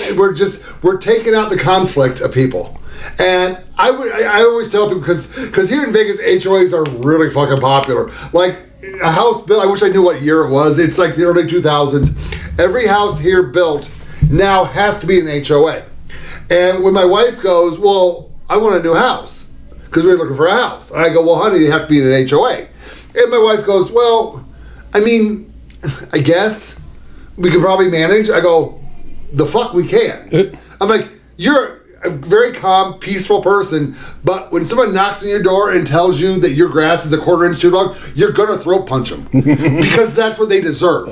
we're taking out the conflict of people, and I always tell people because here in Vegas HOAs are really fucking popular. Like a house built, I wish I knew what year it was. It's like the early 2000s. Every house here built now has to be an HOA. And when my wife goes, well, I want a new house because we're looking for a house. And I go, well, honey, you have to be in an HOA. And my wife goes, well, I mean, I guess. We can probably manage. I go, the fuck we can. I'm like, you're a very calm, peaceful person, but when someone knocks on your door and tells you that your grass is a quarter inch too long, you're gonna throat punch them because that's what they deserve.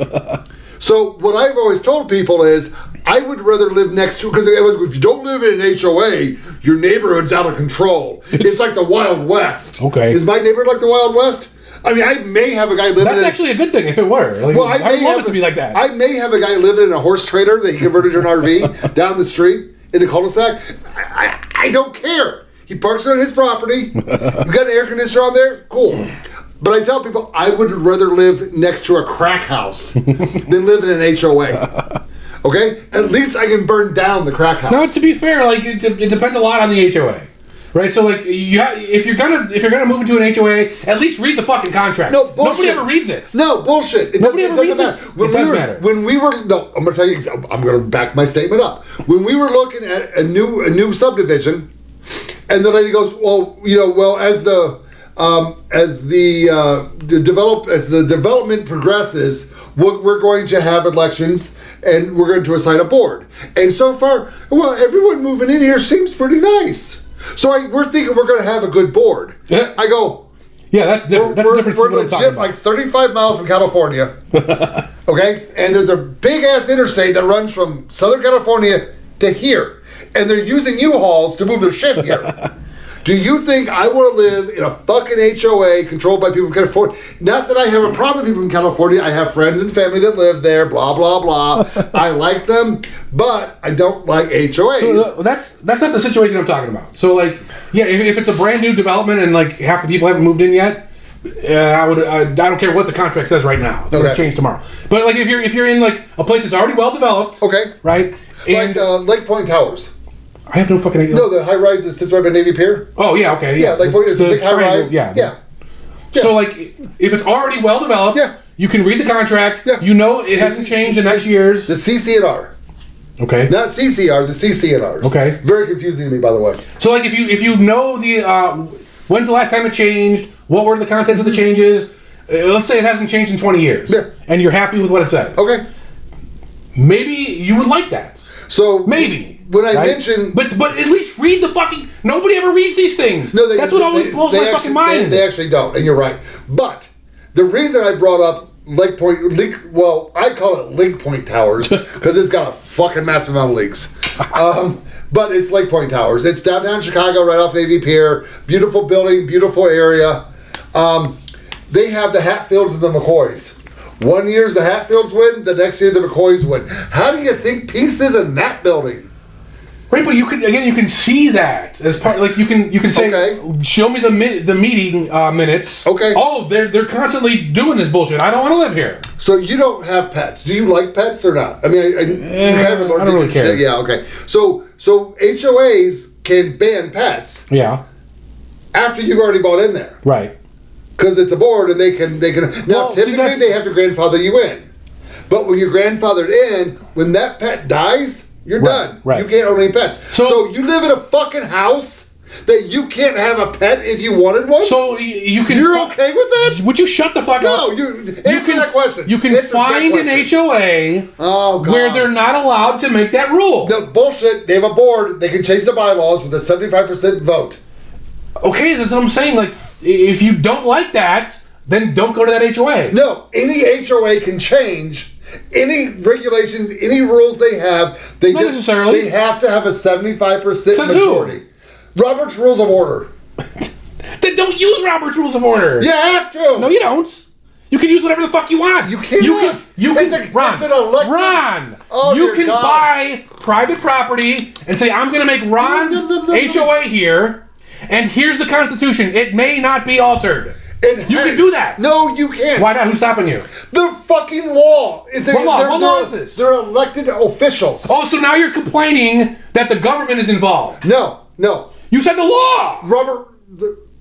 So what I've always told people is, I would rather live next to, because if you don't live in an HOA, your neighborhood's out of control. It's like the Wild West. Okay. Is my neighborhood like the Wild West? I mean, I may have a guy living in... That's actually a good thing if it were. Like, well, I would love it to be like that. I may have a guy living in a horse trailer that he converted to an RV down the street in the cul-de-sac. I don't care. He parks it on his property. He's got an air conditioner on there. Cool. But I tell people, I would rather live next to a crack house than live in an HOA. Okay? At least I can burn down the crack house. No, to be fair, like it depends a lot on the HOA. Right, so like if you're gonna move into an HOA, at least read the fucking contract. No bullshit. Nobody ever reads it. No bullshit. Nobody ever reads matter. it. It does matter. When we were no, I'm gonna tell you. I'm gonna back my statement up. When we were looking at a new subdivision, and the lady goes, well, as the development progresses, we're going to have elections and we're going to assign a board. And so far, well, everyone moving in here seems pretty nice. So we're thinking we're going to have a good board. Yeah. I go, yeah, that's different. That's different. We're legit like 35 miles from California. Okay? And there's a big ass interstate that runs from Southern California to here. And they're using U-Hauls to move their shit here. Do you think I want to live in a fucking HOA controlled by people from California? Not that I have a problem with people from California. I have friends and family that live there, blah, blah, blah. I like them, but I don't like HOAs. So that's not the situation I'm talking about. So, like, yeah, if it's a brand new development and, like, half the people haven't moved in yet, I don't care what the contract says right now. It's going to change tomorrow. But, like, if you're in, like, a place that's already well developed, okay, right? And Lake Point Towers. I have no fucking idea. No, the high rise that sits right by Navy Pier. Oh yeah, okay, yeah. Like it's a big high rise. Yeah. So like, if it's already well developed, you can read the contract. Yeah. You know it hasn't changed in X years. The CC&R. Okay. Not CCR, the CC&Rs. Okay. Very confusing to me, by the way. So like, if you know the when's the last time it changed? What were the contents of the changes? Let's say it hasn't changed in 20 years. Yeah. And you're happy with what it says. Okay. Maybe you would like that. So maybe. When I mentioned... But at least read the fucking... Nobody ever reads these things. No, that's what always blows my fucking mind. They actually don't, and you're right. But the reason I brought up I call it Lake Point Towers, because it's got a fucking massive amount of leaks. But it's Lake Point Towers. It's downtown Chicago, right off Navy Pier. Beautiful building, beautiful area. They have the Hatfields and the McCoys. One year's the Hatfields win, the next year the McCoys win. How do you think peace is in that building? Right, but you can see that as part. Like you can say, okay, show me the meeting minutes. Okay. Oh, they're constantly doing this bullshit. I don't want to live here. So you don't have pets. Do you like pets or not? I mean, I don't really care. Yeah, okay. So HOAs can ban pets. Yeah. After you've already bought in there. Right. Because it's a board and they can now typically they have to grandfather you in. But when you're grandfathered in, when that pet dies, you're done. Right. You can't own any pets. So you live in a fucking house that you can't have a pet if you wanted one? So you can... You're okay with that? Would you shut the fuck up? No, answer that question. You can find an HOA where they're not allowed to make that rule. No, bullshit. They have a board. They can change the bylaws with a 75% vote. Okay, that's what I'm saying. Like, if you don't like that, then don't go to that HOA. No, any HOA can change any regulations, any rules they have. They Not necessarily. They have to have a 75% majority. Who? Robert's Rules of Order. Then don't use Robert's Rules of Order. You have to. No, you don't. You can use whatever the fuck you want. You can't. You can Ron. It's an elected. Ron. Oh, you can God. buy private property and say, I'm going to make Ron's HOA here, and here's the Constitution. It may not be altered. You can do that. No, you can't. Why not? Who's stopping you? The fucking law. What law? What law is this? They're elected officials. Oh, so now you're complaining that the government is involved. No. You said the law. Robert,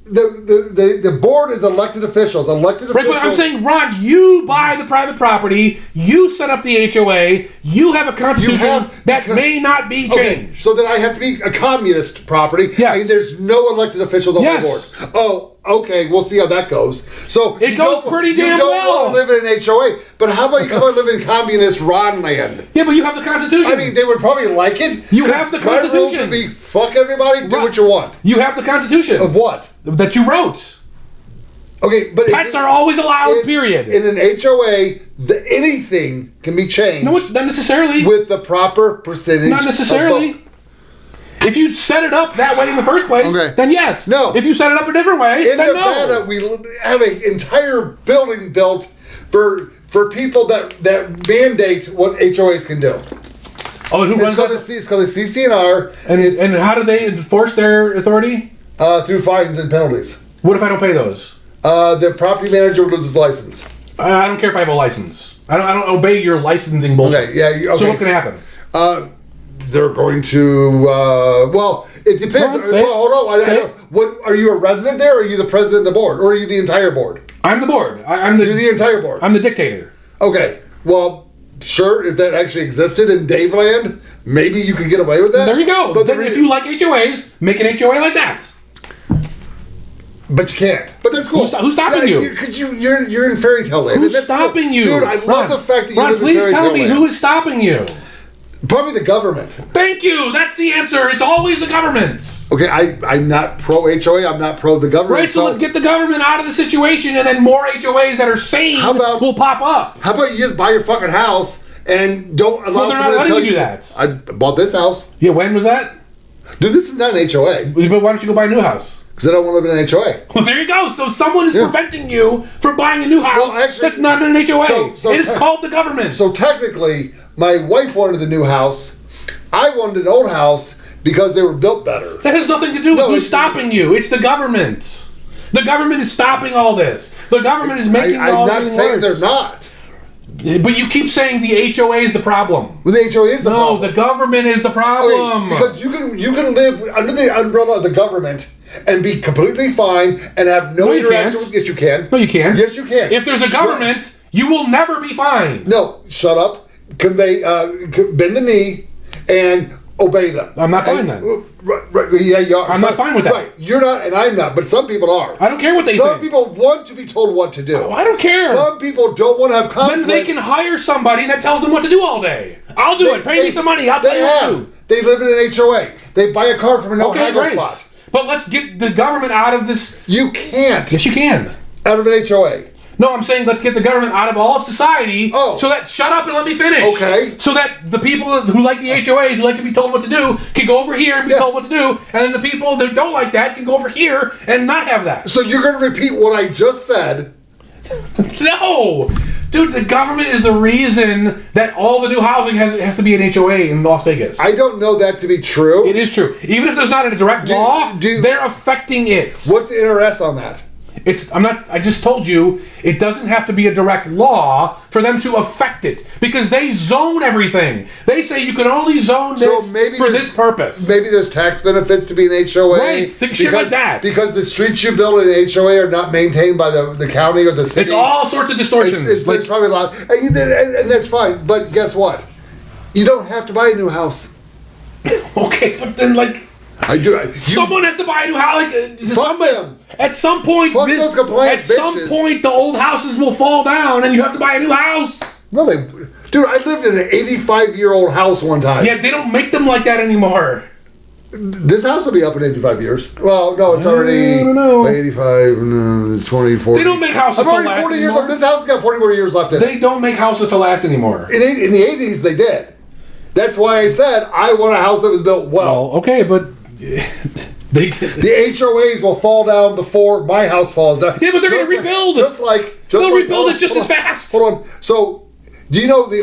the board is elected officials. Right, but I'm saying, Ron, you buy the private property, you set up the HOA, you have a constitution that may not be changed. Okay, so then I have to be a communist property, yes. and there's no elected officials on my board. Oh, okay, we'll see how that goes. So it goes pretty damn well. You don't want to live in an HOA, but how about you come and live in communist Ron land? Yeah, but you have the Constitution. I mean, they would probably like it. You have the Constitution. My rules would be, fuck everybody, do what you want. You have the Constitution. Of what? That you wrote. Okay, but pets are always allowed, period. In an HOA, anything can be changed. No, not necessarily. With the proper percentage. Not necessarily. Of vote. If you set it up that way in the first place, then yes. No. If you set it up a different way, then Nevada, no. We have an entire building built for people that mandate what HOAs can do. Oh, and who runs that? It's called the CC&R. And how do they enforce their authority? Through fines and penalties. What if I don't pay those? The property manager would lose his license. I don't care if I have a license. I don't obey your licensing bullshit. Okay, yeah. Okay. So what's going to happen? They're going to, It depends. Come on, say it. Well, hold on. Say it. What are you a resident there, or are you the president of the board, or are you the entire board? I'm the board. You're the entire board. I'm the dictator. Okay. Well, sure. If that actually existed in Daveland, maybe you could get away with that. There you go. But then if you like HOAs, make an HOA like that. But you can't. But that's cool. Who's stopping you? Because you're in fairy tale land. Who's stopping you? Dude, I love the fact that you live in please fairy tell tale me land. who is stopping you. Probably the government. Thank you. That's the answer. It's always the government. Okay, I'm not pro HOA. I'm not pro the government. Right, so let's get the government out of the situation, and then more HOAs that are sane will pop up. How about you just buy your fucking house and don't allow Well, they're not someone to letting tell you do that. I bought this house. Yeah, when was that? Dude, this is not an HOA. But why don't you go buy a new house? Because I don't want to live in an HOA. Well, there you go. So someone is preventing you from buying a new house. Well, actually, that's not an HOA. So it's called the government. So technically, my wife wanted the new house. I wanted an old house because they were built better. That has nothing to do with who's stopping you. It's the government. The government is stopping all this. The government is making all this worse. I'm not saying they're not. But you keep saying the HOA is the problem. Well, the HOA is the problem. No, the government is the problem. Okay, because you can live under the umbrella of the government and be completely fine and have no interaction with. Yes, you can. No, you can't. Yes, you can. If there's a government, you will never be fine. No, shut up. Bend the knee and obey them. I'm not fine then. Right, yeah, you are. I'm not fine with that. Right, you're not, and I'm not. But some people are. I don't care what they think. Some people want to be told what to do. Oh, I don't care. Some people don't want to have conflict. Then they can hire somebody that tells them what to do all day. I'll do it. Pay me some money. I'll tell you what to do. They live in an HOA. They buy a car from a no-haggle spot. But let's get the government out of this. You can't. Yes, you can. Out of an HOA. No, I'm saying let's get the government out of all of society. Oh. So that, shut up and let me finish. Okay. So that the people who like the HOAs, who like to be told what to do, can go over here and be told what to do. And then the people that don't like that can go over here and not have that. So you're going to repeat what I just said. No! Dude, the government is the reason that all the new housing has to be an HOA in Las Vegas. I don't know that to be true. It is true. Even if there's not a direct law, they're affecting it. What's the NRS on that? I just told you, it doesn't have to be a direct law for them to affect it. Because they zone everything. They say you can only zone this for this purpose. Maybe there's tax benefits to be an HOA. Right, shit like that. Because the streets you build in an HOA are not maintained by the county or the city. It's all sorts of distortions. There's probably a lot. And that's fine. But guess what? You don't have to buy a new house. Okay, but then someone has to buy a new house. Them. At some point, those compliant bitches. Some point, the old houses will fall down, and you have to buy a new house. No, dude, I lived in an 85-year-old house one time. Yeah, they don't make them like that anymore. This house will be up in 85 years. Well, no, it's already 85, 20, 40. They don't make houses to last 40 years anymore. left. This house has got 40 more years left in it. They don't make houses to last anymore. In the 80s, they did. That's why I said I want a house that was built well. Okay, but the HOAs will fall down before my house falls down. Yeah, but they're going to rebuild. They'll rebuild it just as fast. Hold on. So, do you know an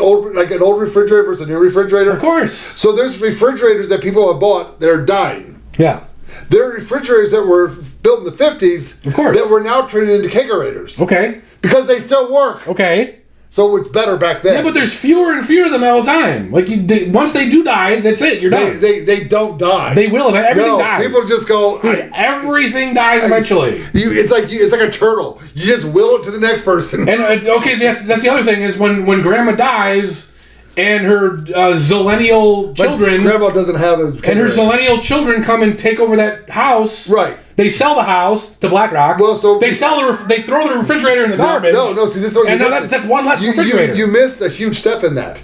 old refrigerator versus a new refrigerator? Of course. So there's refrigerators that people have bought that are dying. Yeah. There are refrigerators that were built in the 50s of course. That were now turning into kegerators. Okay. Because they still work. Okay. So it's better back then. Yeah, but there's fewer and fewer of them all the time. Like once they do die, that's it. You're done. They don't die. They will. Everything dies. People just go. Dude, everything dies eventually. It's like a turtle. You just will it to the next person. And okay, that's the other thing is when Grandma dies and her zillennial children. Grandma doesn't have a. And her zillennial children come and take over that house. Right. They sell the house to BlackRock. Well, so they throw the refrigerator in the garbage. No. See, this is what that's one less refrigerator. You missed a huge step in that.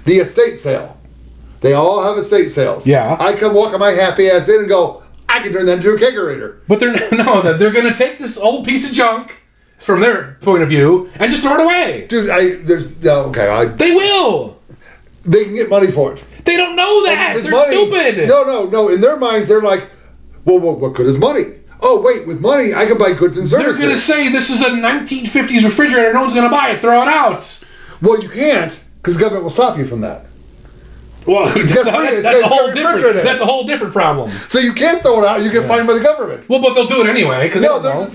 The estate sale. They all have estate sales. Yeah. I come walking my happy ass in and go, I can turn that into a kegerator. But they're going to take this old piece of junk from their point of view and just throw it away. Dude, they will. They can get money for it. They don't know that. They're stupid. No. In their minds, they're like, well, what good is money? Oh, wait, with money, I can buy goods and services. They're going to say this is a 1950s refrigerator. No one's going to buy it. Throw it out. Well, you can't, because the government will stop you from that. Well, that's a whole different problem. So you can't throw it out. You get fined by the government. Well, but they'll do it anyway. They'll just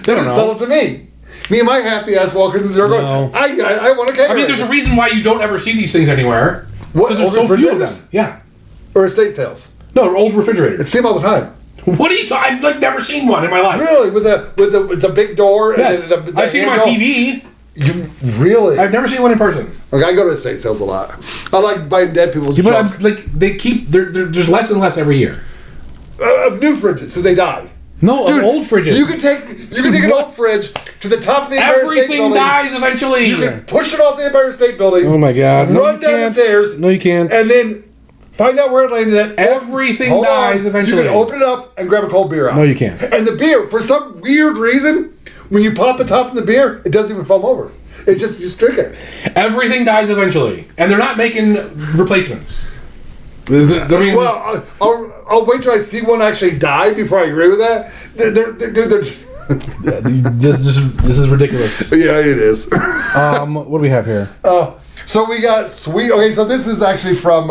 sell it to me. Me and my happy ass walk in the door going, I want a kegerator. I mean, there's a reason why you don't ever see these things anywhere. What? Because there's so few of them. Yeah. Or estate sales. No, old refrigerators. I see them all the time. What are you talking? I've like never seen one in my life. Really, with the big door. Yes. And the I've seen them on TV. You really? I've never seen one in person. Okay, I go to estate sales a lot. I like buying dead people's junk. But like they keep there's less and less every year. Of new fridges because they die. No, Dude, of old fridges. You can take an old fridge to the top of the Empire State Building. Everything dies eventually. You can push it off the Empire State Building. Oh my God! Run down the stairs. No, you can't. And then find out where it landed at. Everything dies eventually. You can open it up and grab a cold beer out. No, you can't. And the beer, for some weird reason, when you pop the top of the beer, it doesn't even foam over. It just drink it. Everything dies eventually, and they're not making replacements. Well, I'll wait till I see one actually die before I agree with that. This is ridiculous. Yeah, it is. What do we have here? So we got sweet. Okay, so this is actually from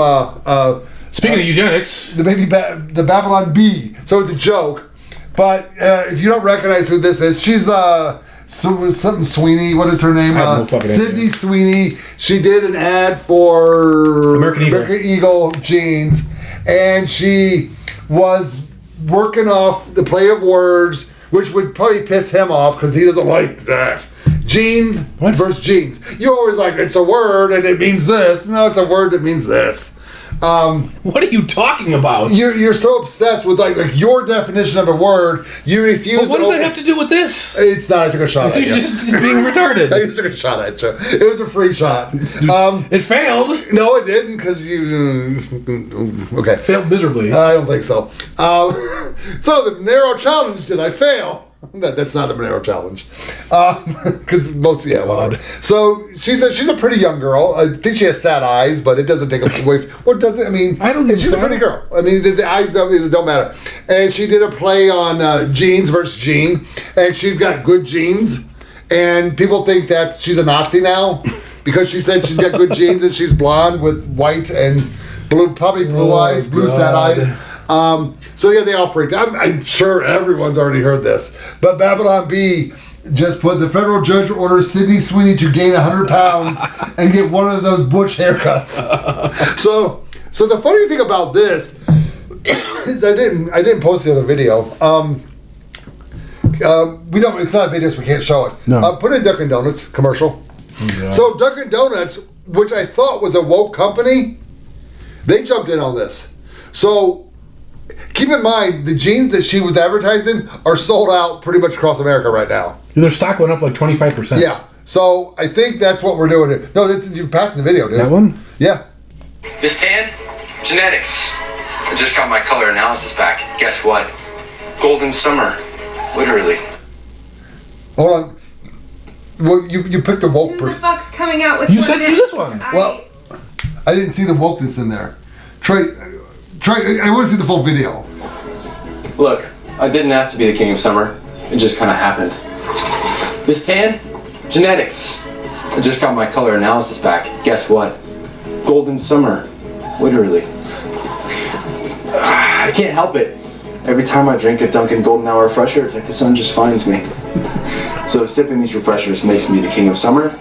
Speaking of eugenics, the Babylon Bee. So it's a joke, but if you don't recognize who this is, she's something Sweeney. What is her name? I have no fucking Sydney idea. Sweeney. She did an ad for American Eagle jeans, and she was working off the play of words, which would probably piss him off because he doesn't like that. Jeans versus jeans. You're always like, it's a word and it means this. No, it's a word that means this. what are you talking about? You're so obsessed with like your definition of a word, you refuse. But what does that have to do with this? It's not. I took a shot at you. You're just being retarded. I just took a shot at you. It was a free shot. It failed. No, it didn't because you. Okay. Failed miserably. I don't think so. So the Monero challenge, did I fail? That's not the Monero challenge. Because whatever. So she's a pretty young girl. I think she has sad eyes, but it doesn't take away. What does it? I mean, I don't. She's a pretty girl. I mean, the eyes don't matter. And she did a play on jeans versus Jean, and she's got good genes. And people think she's a Nazi now because she said she's got good genes and she's blonde with white and blue, probably blue eyes, blue sad eyes. So yeah, they all freaked out. I'm sure everyone's already heard this. But Babylon Bee just put the federal judge orders Sydney Sweeney to gain 100 pounds and get one of those butch haircuts. So the funny thing about this is I didn't post the other video. We don't. It's not videos. We can't show it. No. Put in Dunkin' Donuts commercial. Yeah. So Dunkin' Donuts, which I thought was a woke company, they jumped in on this. So keep in mind, the jeans that she was advertising are sold out pretty much across America right now. Their stock went up like 25%. Yeah. So I think that's what we're doing here. No, you're passing the video, dude. That one? Yeah. Miss Tan, genetics. I just got my color analysis back. Guess what? Golden summer. Literally. Hold on. Well, you picked a woke Who the person. fuck's coming out with You one said do this one. Well, I didn't see the wokeness in there. Try. I want to see the full video. Look, I didn't ask to be the king of summer. It just kind of happened. Miss Tan, genetics. I just got my color analysis back. Guess what? Golden summer. Literally. I can't help it. Every time I drink a Dunkin' Golden Hour refresher, it's like the sun just finds me. So sipping these refreshers makes me the king of summer.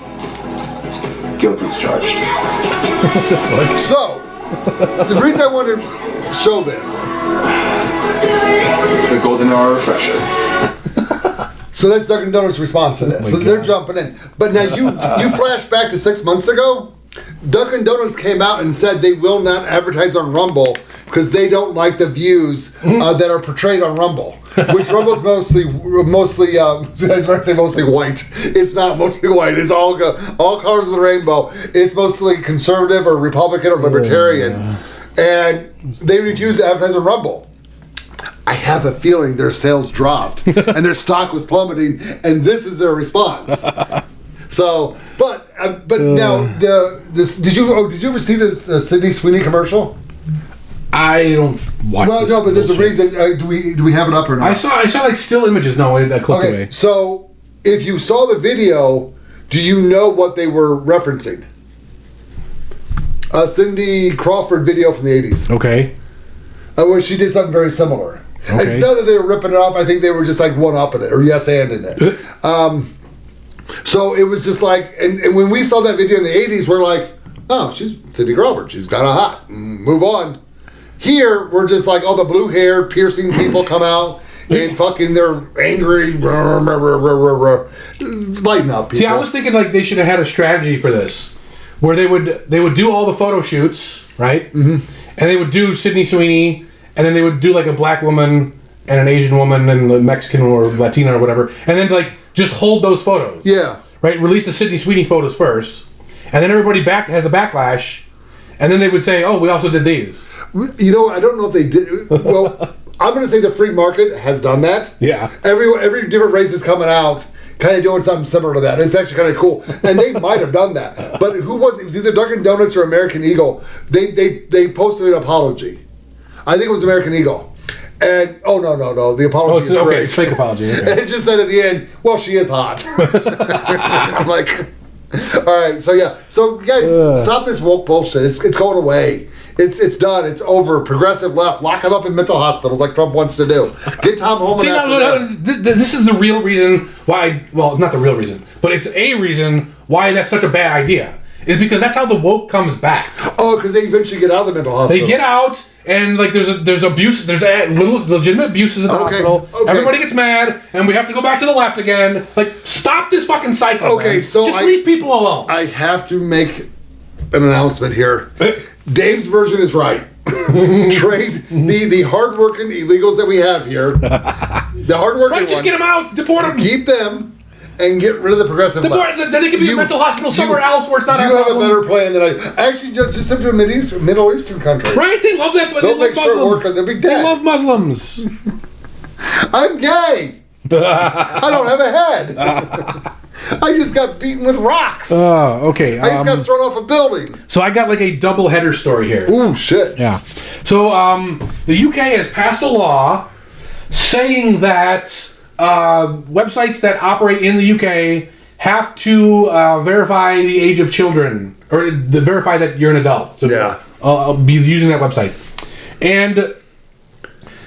Guilty as charged. So, the reason I wanted to show this. The Golden Hour refresher. So that's Dunkin' Donuts' response to this. So they're jumping in. But now you flash back to 6 months ago. Dunkin' Donuts came out and said they will not advertise on Rumble because they don't like the views that are portrayed on Rumble. Which Rumble's mostly I was going to say mostly white. It's not mostly white. It's all colors of the rainbow. It's mostly conservative or Republican or libertarian. And they refuse to advertise on Rumble. I have a feeling their sales dropped and their stock was plummeting, and this is their response. So, but now did you ever see this Sydney Sweeney commercial? I don't watch. Well, no, but there's a reason. Do we have it up or not? I saw like still images. No, I clicked away. So if you saw the video, do you know what they were referencing? A Cindy Crawford video from the 80s. Okay. Where she did something very similar. Okay. It's not that they were ripping it off. I think they were just like one-upping it or yes-anding it. So it was just like, and when we saw that video in the 80s, we're like, oh, she's Cindy Crawford. She's kind of hot. Move on. Here, we're just like, the blue hair, piercing people come out and fucking they're angry. Lighten up, people. See, I was thinking like they should have had a strategy for this, where they would do all the photo shoots, right? Mm-hmm. And they would do Sydney Sweeney, and then they would do like a black woman and an Asian woman and a Mexican or Latina or whatever, and then like just hold those photos. Yeah. Right? Release the Sydney Sweeney photos first, and then everybody has a backlash, and then they would say, "Oh, we also did these." You know, I don't know if they did. Well, I'm going to say the free market has done that. Yeah. Every different race is coming out, kind of doing something similar to that. It's actually kind of cool, and they might have done that. But who was it? It was either Dunkin' Donuts or American Eagle. They posted an apology. I think it was American Eagle. And no, the apology is great. It's fake apology. Okay. And it just said at the end, "Well, she is hot." I'm like, all right, so guys, stop this woke bullshit. It's going away. It's done. It's over. Progressive left. Lock them up in mental hospitals like Trump wants to do. Get Tom home. See, this is the real reason why. Well, not the real reason, but it's a reason why that's such a bad idea. Is because that's how the woke comes back. Oh, because they eventually get out of the mental hospital. They get out, and like there's abuse, there's little legitimate abuses in the hospital. Okay. Everybody gets mad, and we have to go back to the left again. Like, stop this fucking cycle. Okay, man. So just leave people alone. I have to make an announcement here. Dave's version is right. Trade the hardworking illegals that we have here. The hardworking ones. Just get them out, deport them. Keep them. And get rid of the progressive left. Then they can be in a mental hospital somewhere else where it's not. You have a better plan than I. Actually, just send to a Middle Eastern country. Right? They love that. They'll make sure it works. They'll be dead. They love Muslims. I'm gay. I don't have a head. I just got beaten with rocks. Oh, okay. I just got thrown off a building. So I got like a double header story here. Ooh, shit. Yeah. So the UK has passed a law saying that websites that operate in the UK have to verify the age of children, or verify that you're an adult. So yeah. I'll be using that website. And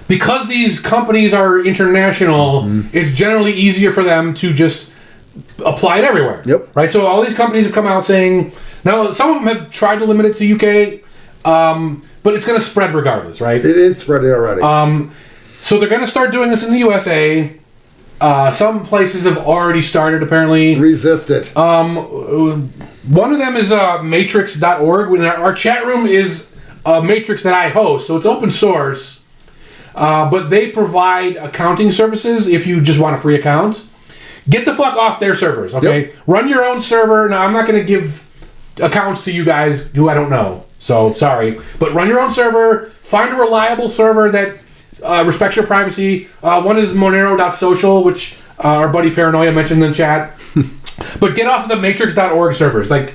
because these companies are international, it's generally easier for them to just apply it everywhere. Yep. Right? So all these companies have come out saying, now some of them have tried to limit it to UK, but it's going to spread regardless, right? It is spreading already. So they're going to start doing this in the USA. Some places have already started, apparently. Resist it. One of them is matrix.org. Our chat room is a matrix that I host, so it's open source. But they provide accounting services if you just want a free account. Get the fuck off their servers, okay? Yep. Run your own server. Now, I'm not going to give accounts to you guys who I don't know, so sorry. But run your own server. Find a reliable server that respects your privacy. One is Monero.social, which our buddy Paranoia mentioned in the chat. But get off of the matrix.org servers. Like,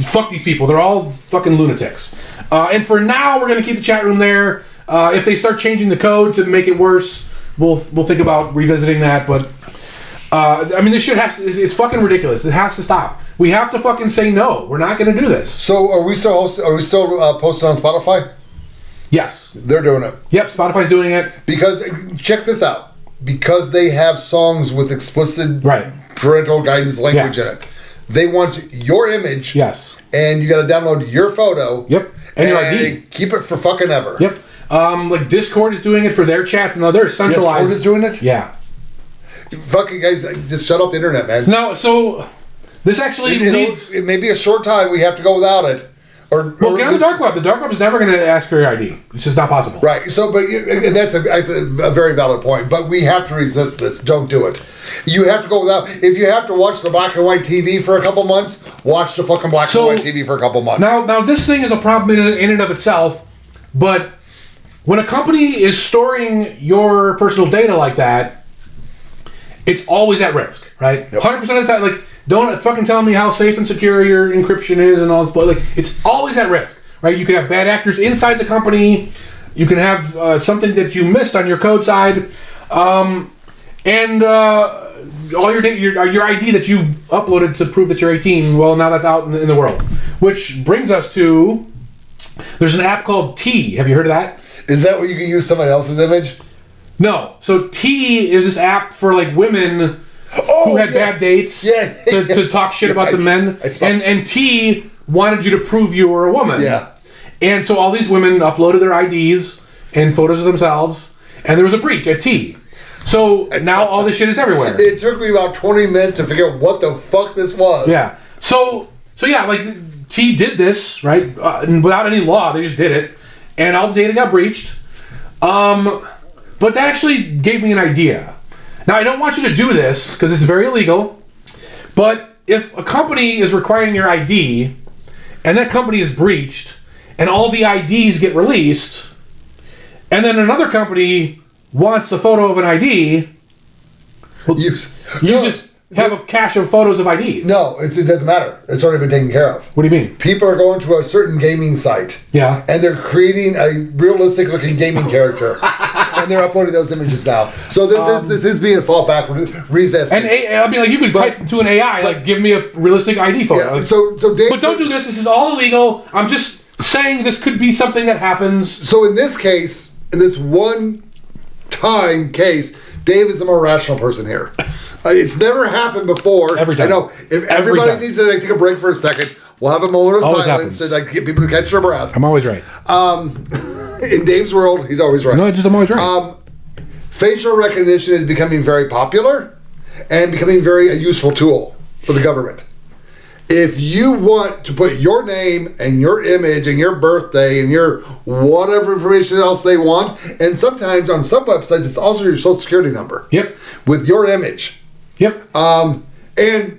fuck these people. They're all fucking lunatics. And for now, we're going to keep the chat room there. If they start changing the code to make it worse, we'll think about revisiting that. But, I mean, this shit it's fucking ridiculous. It has to stop. We have to fucking say no. We're not going to do this. So are we still posted on Spotify? Yes. They're doing it. Yep, Spotify's doing it. Because, check this out. Because they have songs with explicit parental guidance language in it. They want your image. Yes. And you got to download your photo. Yep. And your ID. Keep it for fucking ever. Yep. Like Discord is doing it for their chats. No, they're centralized. Discord is doing it? Yeah. Fucking guys, just shut off the internet, man. No, so this actually leads... It may be a short time. We have to go without it. Or get on the dark web. The dark web is never going to ask for your ID. It's just not possible. Right. So, but that's a very valid point. But we have to resist this. Don't do it. You have to go without. If you have to watch the black and white TV for a couple months, watch the fucking black and white TV for a couple months. Now this thing is a problem in and of itself. But when a company is storing your personal data like that, it's always at risk, right? 100% of the time, like. Don't fucking tell me how safe and secure your encryption is and all this. Like, it's always at risk, right? You can have bad actors inside the company. You can have something that you missed on your code side, and all your data, your ID that you uploaded to prove that you're 18. Well, now that's out in the world. Which brings us to there's an app called T. Have you heard of that? Is that where you can use somebody else's image? No. So T is this app for like women. Who had bad dates to talk shit about the men. And T wanted you to prove you were a woman. Yeah. And so all these women uploaded their IDs and photos of themselves, and there was a breach at T. So now all this shit is everywhere. It took me about 20 minutes to figure out what the fuck this was. Yeah. So yeah, like T did this, right? Without any law, they just did it, and all the data got breached. But that actually gave me an idea. Now I don't want you to do this because it's very illegal. But if a company is requiring your ID, and that company is breached, and all the IDs get released, and then another company wants a photo of an ID, well, you just have a cache of photos of IDs. No, it doesn't matter. It's already been taken care of. What do you mean? People are going to a certain gaming site. Yeah. And they're creating a realistic looking gaming character. And they're uploading those images now. So this is being fought back with resistance. And I mean, like, you could type to an AI, like, give me a realistic ID photo. Yeah, so Dave, but don't do this. This is all illegal. I'm just saying this could be something that happens. So in this case, in this one-time case, Dave is the more rational person here. It's never happened before. Every time. I know. If everybody needs to take a break for a second, we'll have a moment of Always silence happens. and get people to catch their breath. I'm always right. In Dave's world, he's always right. No, I'm always right. Facial recognition is becoming very popular and becoming a useful tool for the government. If you want to put your name and your image and your birthday and your whatever information else they want, and sometimes on some websites it's also your social security number. Yep. With your image. Yep. And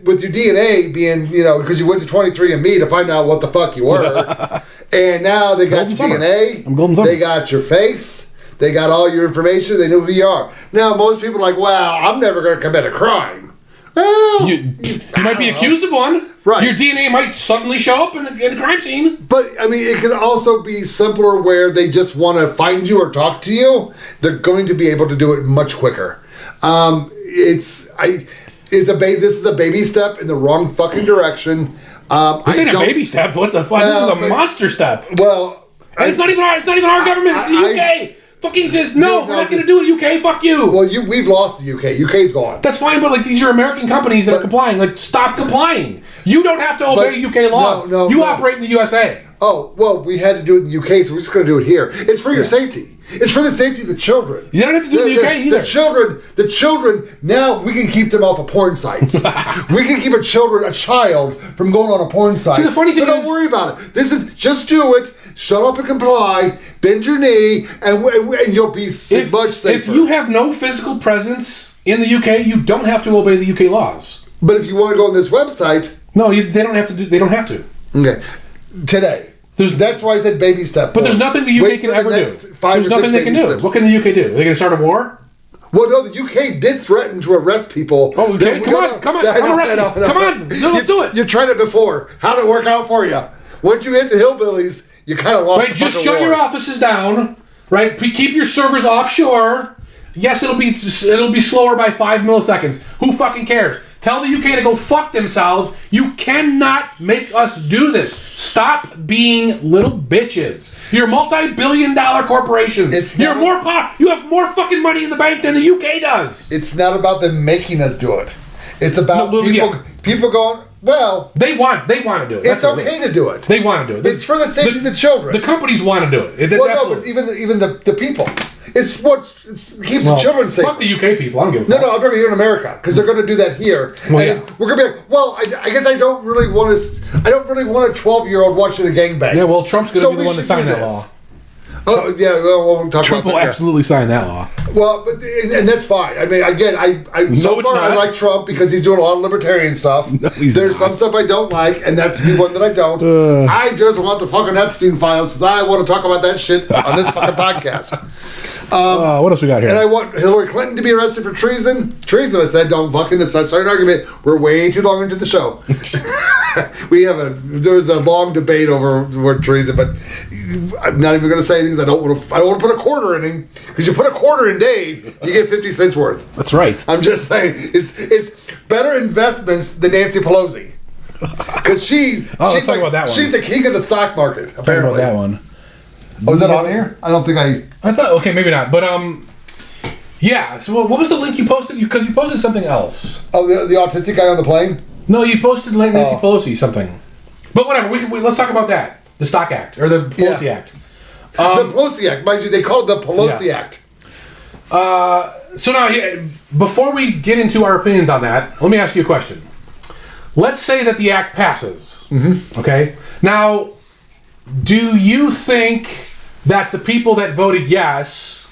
with your DNA being, because you went to 23andMe to find out what the fuck you were. And now they got your DNA. I'm Golden Summer. They got your face. They got all your information. They know who you are. Now, most people are like, wow, I'm never going to commit a crime. Well, you might be accused of one. Right. Your DNA might suddenly show up in the crime scene. But, I mean, it can also be simpler where they just want to find you or talk to you. They're going to be able to do it much quicker. This is a baby step in the wrong fucking direction. This ain't a baby step. What the fuck? This is a monster step. Well, and it's not even our government. It's the UK. Fucking says no. We're not going to do it. UK. Fuck you. Well, we've lost the UK. UK's gone. That's fine, but like these are American companies that are complying. Like, stop complying. You don't have to obey UK laws. You operate in the USA. Oh, well, we had to do it in the UK, so we're just going to do it here. It's for your safety. It's for the safety of the children. You don't have to do it in the UK either. The children, now we can keep them off of porn sites. We can keep a child from going on a porn site. See, the funny thing don't worry about it. This is, just do it, shut up and comply, bend your knee, and you'll be much safer. If you have no physical presence in the UK, you don't have to obey the UK laws. But if you want to go on this website... No, they don't have to. They don't have to. Okay. Today. That's why I said baby step. But there's nothing the UK can ever do. There's nothing they can do. What can the UK do? Are they going to start a war? Well, no, the UK did threaten to arrest people. Oh, okay. Come on. Let's do it. You tried it before. How did it work out for you? Once you hit the hillbillies, you kind of lost. Right, just shut your offices down. Right, keep your servers offshore. Yes, it'll be slower by 5 milliseconds. Who fucking cares? Tell the UK to go fuck themselves. You cannot make us do this. Stop being little bitches. You're multi-billion-dollar corporations. You have more fucking money in the bank than the UK does. It's not about them making us do it. It's about people going, well... They want to do it. It's okay to do it. They want to do it. It's for the safety of the children. The companies want to do it. But even the people. It's what keeps the children safe. Fuck the UK people. I don't give a fuck. No, I'm talking here in America because they're going to do that here. Well, yeah. We're going to be like, well, I guess I don't really want a 12-year-old watching a gangbang. Yeah, well, Trump's going to be the one to sign that law. Oh yeah, well, we'll talk Trump about that. Trump will absolutely sign that law. Well, and that's fine. I mean, again, I like Trump because he's doing a lot of libertarian stuff. No, There's some stuff I don't like, and that's the one that I don't. I just want the fucking Epstein files because I want to talk about that shit on this fucking podcast. What else we got here? And I want Hillary Clinton to be arrested for treason. Treason, I said, don't fucking start an argument. We're way too long into the show. There was a long debate over the word treason, but I'm not even going to say anything. I don't want to put a quarter in him because you put a quarter in Dave, you get 50 cents worth. That's right. I'm just saying it's better investments than Nancy Pelosi because she's the king of the stock market. Apparently, about that one. Oh, is that on here? I don't think I thought, okay, maybe not. But, yeah. So what was the link you posted? Because you posted something else. Oh, the autistic guy on the plane? No, you posted Nancy Pelosi something. But whatever, let's talk about that. the Stock Act or the PELOSI Act. The PELOSI Act, mind you, they call it the PELOSI Act. So now, before we get into our opinions on that, let me ask you a question. Let's say that the act passes. Mm-hmm. Okay. Now, do you think that the people that voted yes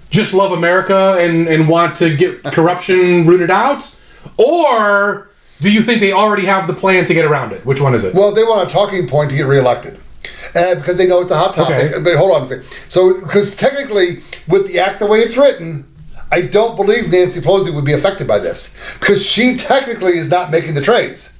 just love America and want to get corruption rooted out? Or do you think they already have the plan to get around it? Which one is it? Well, they want a talking point to get reelected. Because they know it's a hot topic. Okay. But hold on a second. So, because technically, with the act the way it's written, I don't believe Nancy Pelosi would be affected by this. Because she technically is not making the trades.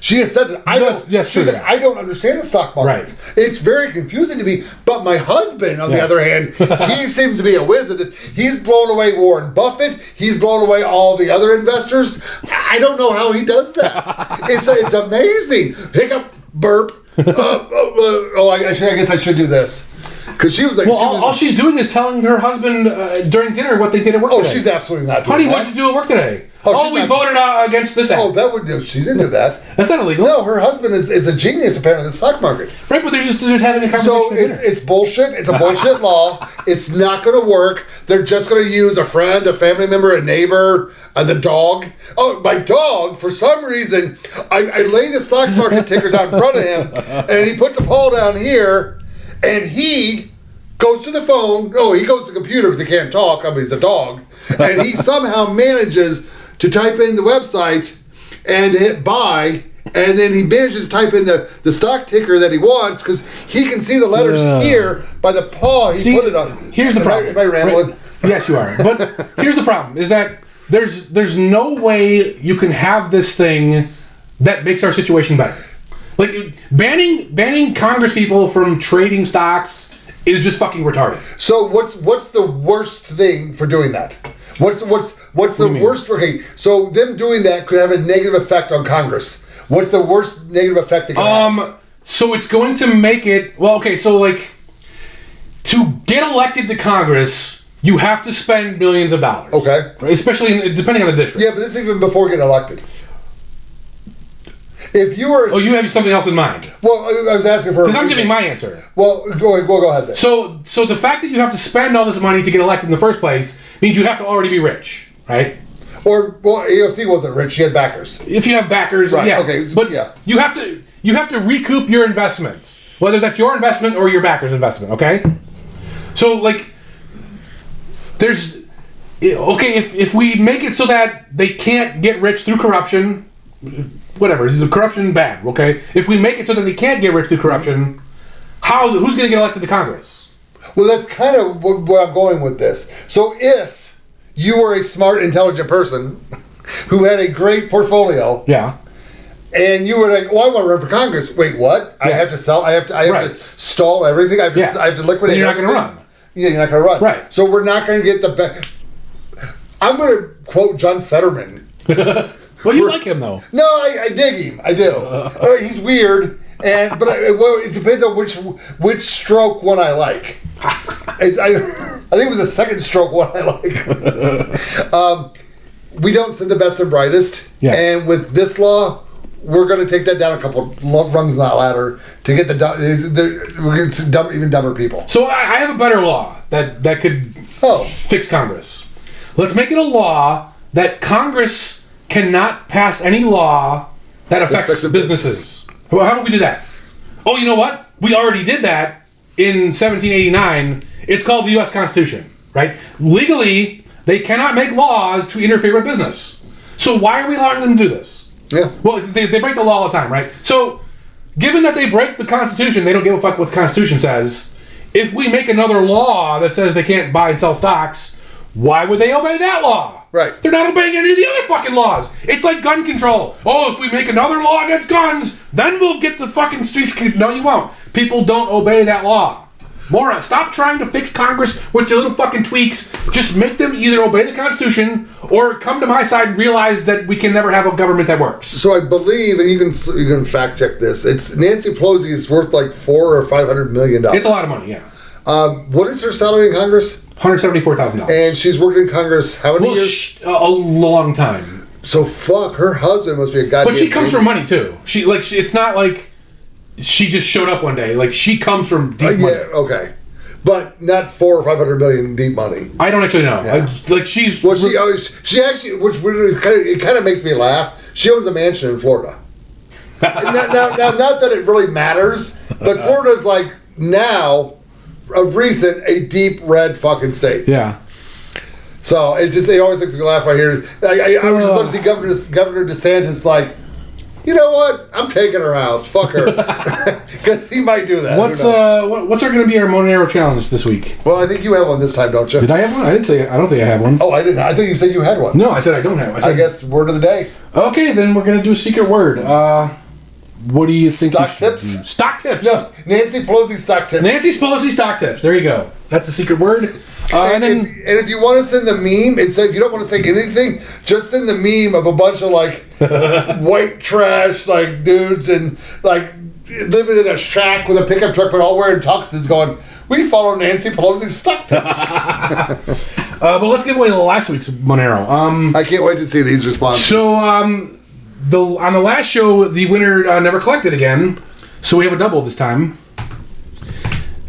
She has said that I don't understand the stock market. Right. It's very confusing to me. But my husband, on the other hand, he seems to be a whiz at this. He's blown away Warren Buffett. He's blown away all the other investors. I don't know how he does that. It's amazing. Hiccup, burp. I guess I should do this. Because she was like... Well, all she's doing is telling her husband during dinner what they did at work today. She's absolutely not doing Honey, that. what'd you do at work today? We Not... voted against this act. that would do. She didn't do that. That's not illegal. No, her husband is a genius, apparently, in the stock market. Right, but they're just having a conversation. So it's bullshit. It's a bullshit law. It's not going to work. They're just going to use a friend, a family member, a neighbor, the dog. Oh, my dog, for some reason, I lay the stock market tickers out in front of him, and he puts a poll down here, and he goes to the phone. Oh, he goes to the computer because he can't talk. I mean, he's a dog. And he somehow manages to type in the website and hit buy, and then he manages to type in the stock ticker that he wants because he can see the letters here by the paw he put it on. Here's the problem. Am I rambling? Right? Yes, you are. But here's the problem, is that there's no way you can have this thing that makes our situation better. Like, banning Congress people from trading stocks is just fucking retarded. So what's the worst thing for doing that? What's the worst? Okay, so them doing that could have a negative effect on Congress. What's the worst negative effect it can have? So it's going to make it... Well, okay, so, like, to get elected to Congress, you have to spend millions of dollars. Okay. Especially depending on the district. Yeah, but this is even before getting elected. If you were... you have something else in mind. Well, I was asking for... Because I'm giving my answer. Well, go ahead then. So the fact that you have to spend all this money to get elected in the first place means you have to already be rich, right? Well, AOC wasn't rich; she had backers. If you have backers, right? Yeah. Okay, but yeah. you have to recoup your investment, whether that's your investment or your backers' investment. Okay. So if we make it so that they can't get rich through corruption, whatever, the corruption bad. Okay. If we make it so that they can't get rich through corruption, who's going to get elected to Congress? Well, that's kind of where I'm going with this. So if you were a smart, intelligent person who had a great portfolio, and you were like, "Oh, I want to run for Congress." Wait, what? I have to sell. I have to stall everything. I have to liquidate. You're not going to run. Yeah, you're not going to run. Right. So we're not going to get the best. I'm going to quote John Fetterman. Well, you like him though. No, I dig him. I do. He's weird, but it depends on which stroke one I like. I think it was the second stroke one I like. We don't send the best and brightest, and with this law, we're going to take that down a couple rungs on that ladder to get we're going to even dumber people. So I have a better law that could fix Congress. Let's make it a law that Congress cannot pass any law that affects businesses. Well, how do we do that? Oh, you know what? We already did that in 1789. It's called the U.S. Constitution, right? Legally, they cannot make laws to interfere with business. So why are we allowing them to do this? Yeah. Well, they break the law all the time, right? So, given that they break the Constitution, they don't give a fuck what the Constitution says. If we make another law that says they can't buy and sell stocks, why would they obey that law? Right. They're not obeying any of the other fucking laws. It's like gun control. Oh, if we make another law against guns, then we'll get the fucking streets. No, you won't. People don't obey that law. Moron, stop trying to fix Congress with your little fucking tweaks. Just make them either obey the Constitution or come to my side and realize that we can never have a government that works. So I believe, and you can fact check this. It's Nancy Pelosi is worth like $400 or $500 million. It's a lot of money, yeah. What is her salary in Congress? $174,000. And she's worked in Congress how many years? A long time. So fuck, her husband must be a goddamn. But she comes from money too. It's not like she just showed up one day. Like, she comes from deep money. Yeah, okay. But not 400 or 500 million deep money. I don't actually know. Yeah. She's... Well, she actually, which it kind of makes me laugh. She owns a mansion in Florida. now, not that it really matters, but Florida's like now, of recent, a deep red fucking state. Yeah. So it's just, it always makes me laugh right here. I was just love to see Governor DeSantis like, you know what? I'm taking her house. Fuck her, because he might do that. What's going to be our Monero challenge this week? Well, I think you have one this time, don't you? Did I have one? I didn't say. I don't think I have one. Oh, I didn't. I thought you said you had one. No, I said I don't have. I guess word of the day. Okay, then we're going to do a secret word. What do you think? Stock tips. Stock tips. No, Nancy Pelosi stock tips. Nancy Pelosi stock tips. There you go. That's the secret word. And if you want to send the meme, if you don't want to say anything, just send the meme of a bunch of like white trash like dudes and like living in a shack with a pickup truck, but all wearing tuxes, going, "We follow Nancy Pelosi's stock tips." But let's give away last week's Monero. I can't wait to see these responses. So on the last show, the winner never collected again, so we have a double this time.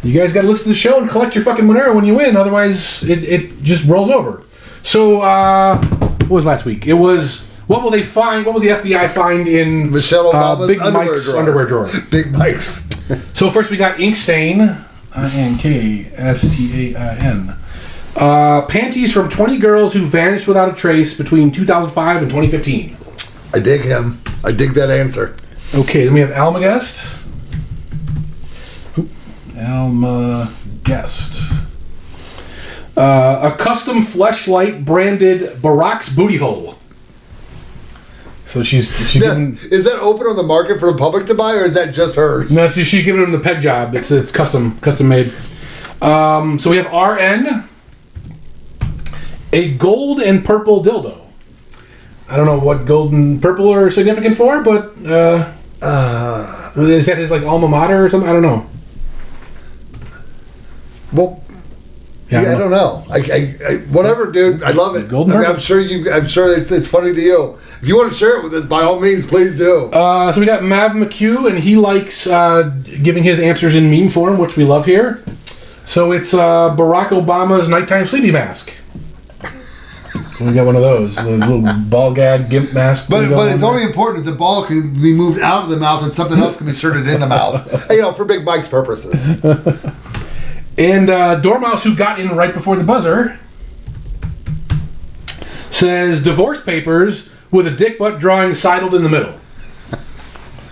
You guys got to listen to the show and collect your fucking Monero when you win, otherwise it just rolls over. So what was last week? It was, what will they find? What will the FBI find in Michelle Obama's Big Mike's underwear drawer? Big Mike's. So first we got inkstain, INKSTAIN. Panties from 20 girls who vanished without a trace between 2005 and 2015. I dig him. I dig that answer. Okay, then we have almagest. Almagest. A custom fleshlight branded Barack's booty hole. So she's giving... Is that open on the market for the public to buy, or is that just hers? No, she's giving him the peg job. It's custom made. So we have RN. A gold and purple dildo. I don't know what gold and purple are significant for, but is that his like alma mater or something? I don't know. Well, I don't know. I whatever, dude. I love it. I'm sure it's funny to you. If you want to share it with us, by all means, please do. So we got MavMcQ, and he likes giving his answers in meme form, which we love here. So it's Barack Obama's nighttime sleepy mask. So we got one of those, a little ball gag gimp mask. But it's only important that the ball can be moved out of the mouth and something else can be inserted in the mouth. For Big Mike's purposes. And Dormouse, who got in right before the buzzer, says divorce papers with a dick butt drawing sidled in the middle.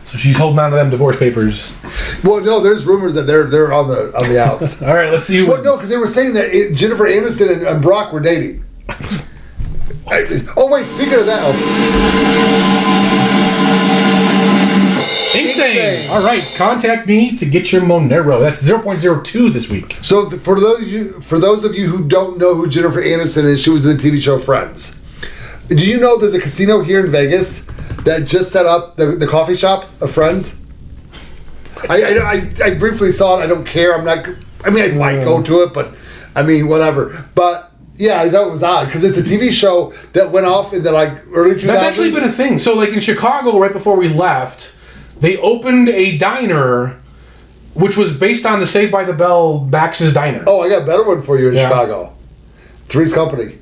So she's holding on to them divorce papers. Well, no, there's rumors that they're on the outs. All right, let's see. Well, no, because they were saying that Jennifer Aniston and Brock were dating. Oh wait, speaking of that, Inkstain. All right, contact me to get your Monero. That's 0.02 this week. So for those of you who don't know who Jennifer Aniston is, she was in the TV show Friends. Do you know there's a casino here in Vegas that just set up the coffee shop of Friends? I briefly saw it. I don't care. I might go to it, but whatever. But yeah, I thought it was odd because it's a TV show that went off in the early 2000s. That's actually been a thing. So in Chicago, right before we left, they opened a diner which was based on the Saved by the Bell Max's Diner. Oh, I got a better one for you in Chicago. Three's Company.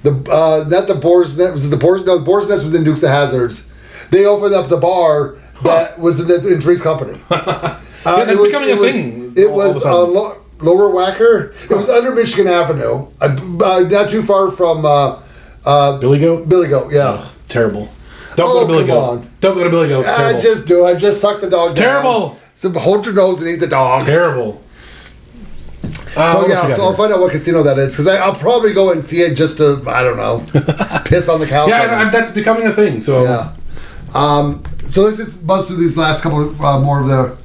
Not the Boar's Nest. Was it the Boar's? No, the Boar's Nest was in Dukes of Hazzards. They opened up the bar that was in Three's Company. That's becoming a thing. It was Lower Wacker. It was under Michigan Avenue, not too far from Billy Goat. Billy Goat, yeah. Oh, terrible. Don't go to Billy Goat. Don't go to Billy Goat. I just do. I just suck the dog down. Terrible. So hold your nose and eat the dog. Terrible. So I'll find out what casino that is because I'll probably go and see it just to piss on the couch. Yeah, that's becoming a thing. So yeah. So let's just buzz through these last couple more of the.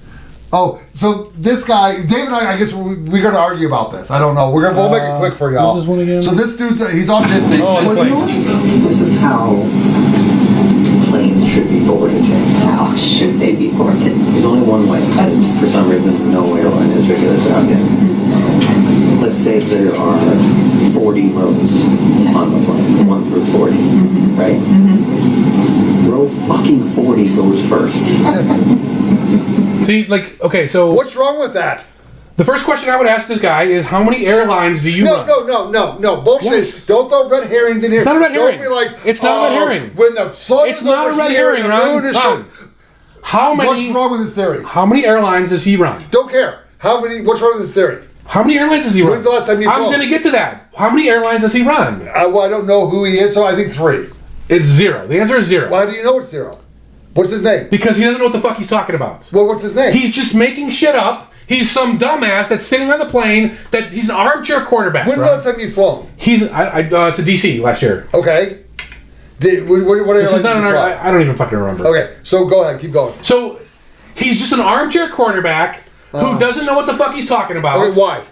Oh, so this guy, Dave and I guess we're going to argue about this. I don't know. We'll make it quick for y'all. This one again? So this dude's he's autistic. This is how planes should be boarded. How should they be boarded? There's only one way. For some reason, no airline has figured this out yet. Let's say there are 40 rows on the plane, 1 through 40, right? Row fucking 40 goes first. See, like, okay, so What's wrong with that? the first question I would ask this guy is, how many airlines do you run? No, bullshit. Yes. Don't throw red herrings in here. It's not a red herring. Don't be like, It's not a red herring. When the sun It's is not over a red here herring, and the Ron. moon is Ron. How What's many? wrong with this theory? How many airlines does he run? Don't care. What's wrong with this theory? How many airlines does he run? When's the last time you I'm flew? going to get to that. How many airlines does he run? Well, I don't know who he is, so I think 3. It's 0. The answer is 0. Why do you know it's 0? What's his name? Because he doesn't know what the fuck he's talking about. Well, what's his name? He's just making shit up. He's some dumbass that's sitting on the plane. That he's an armchair quarterback. When's the last time you've flown? He's to DC last year. Okay. What This is not an. did you fly? I don't even fucking remember. Okay, so go ahead, keep going. So he's just an armchair quarterback who doesn't know what the fuck he's talking about. Okay, why?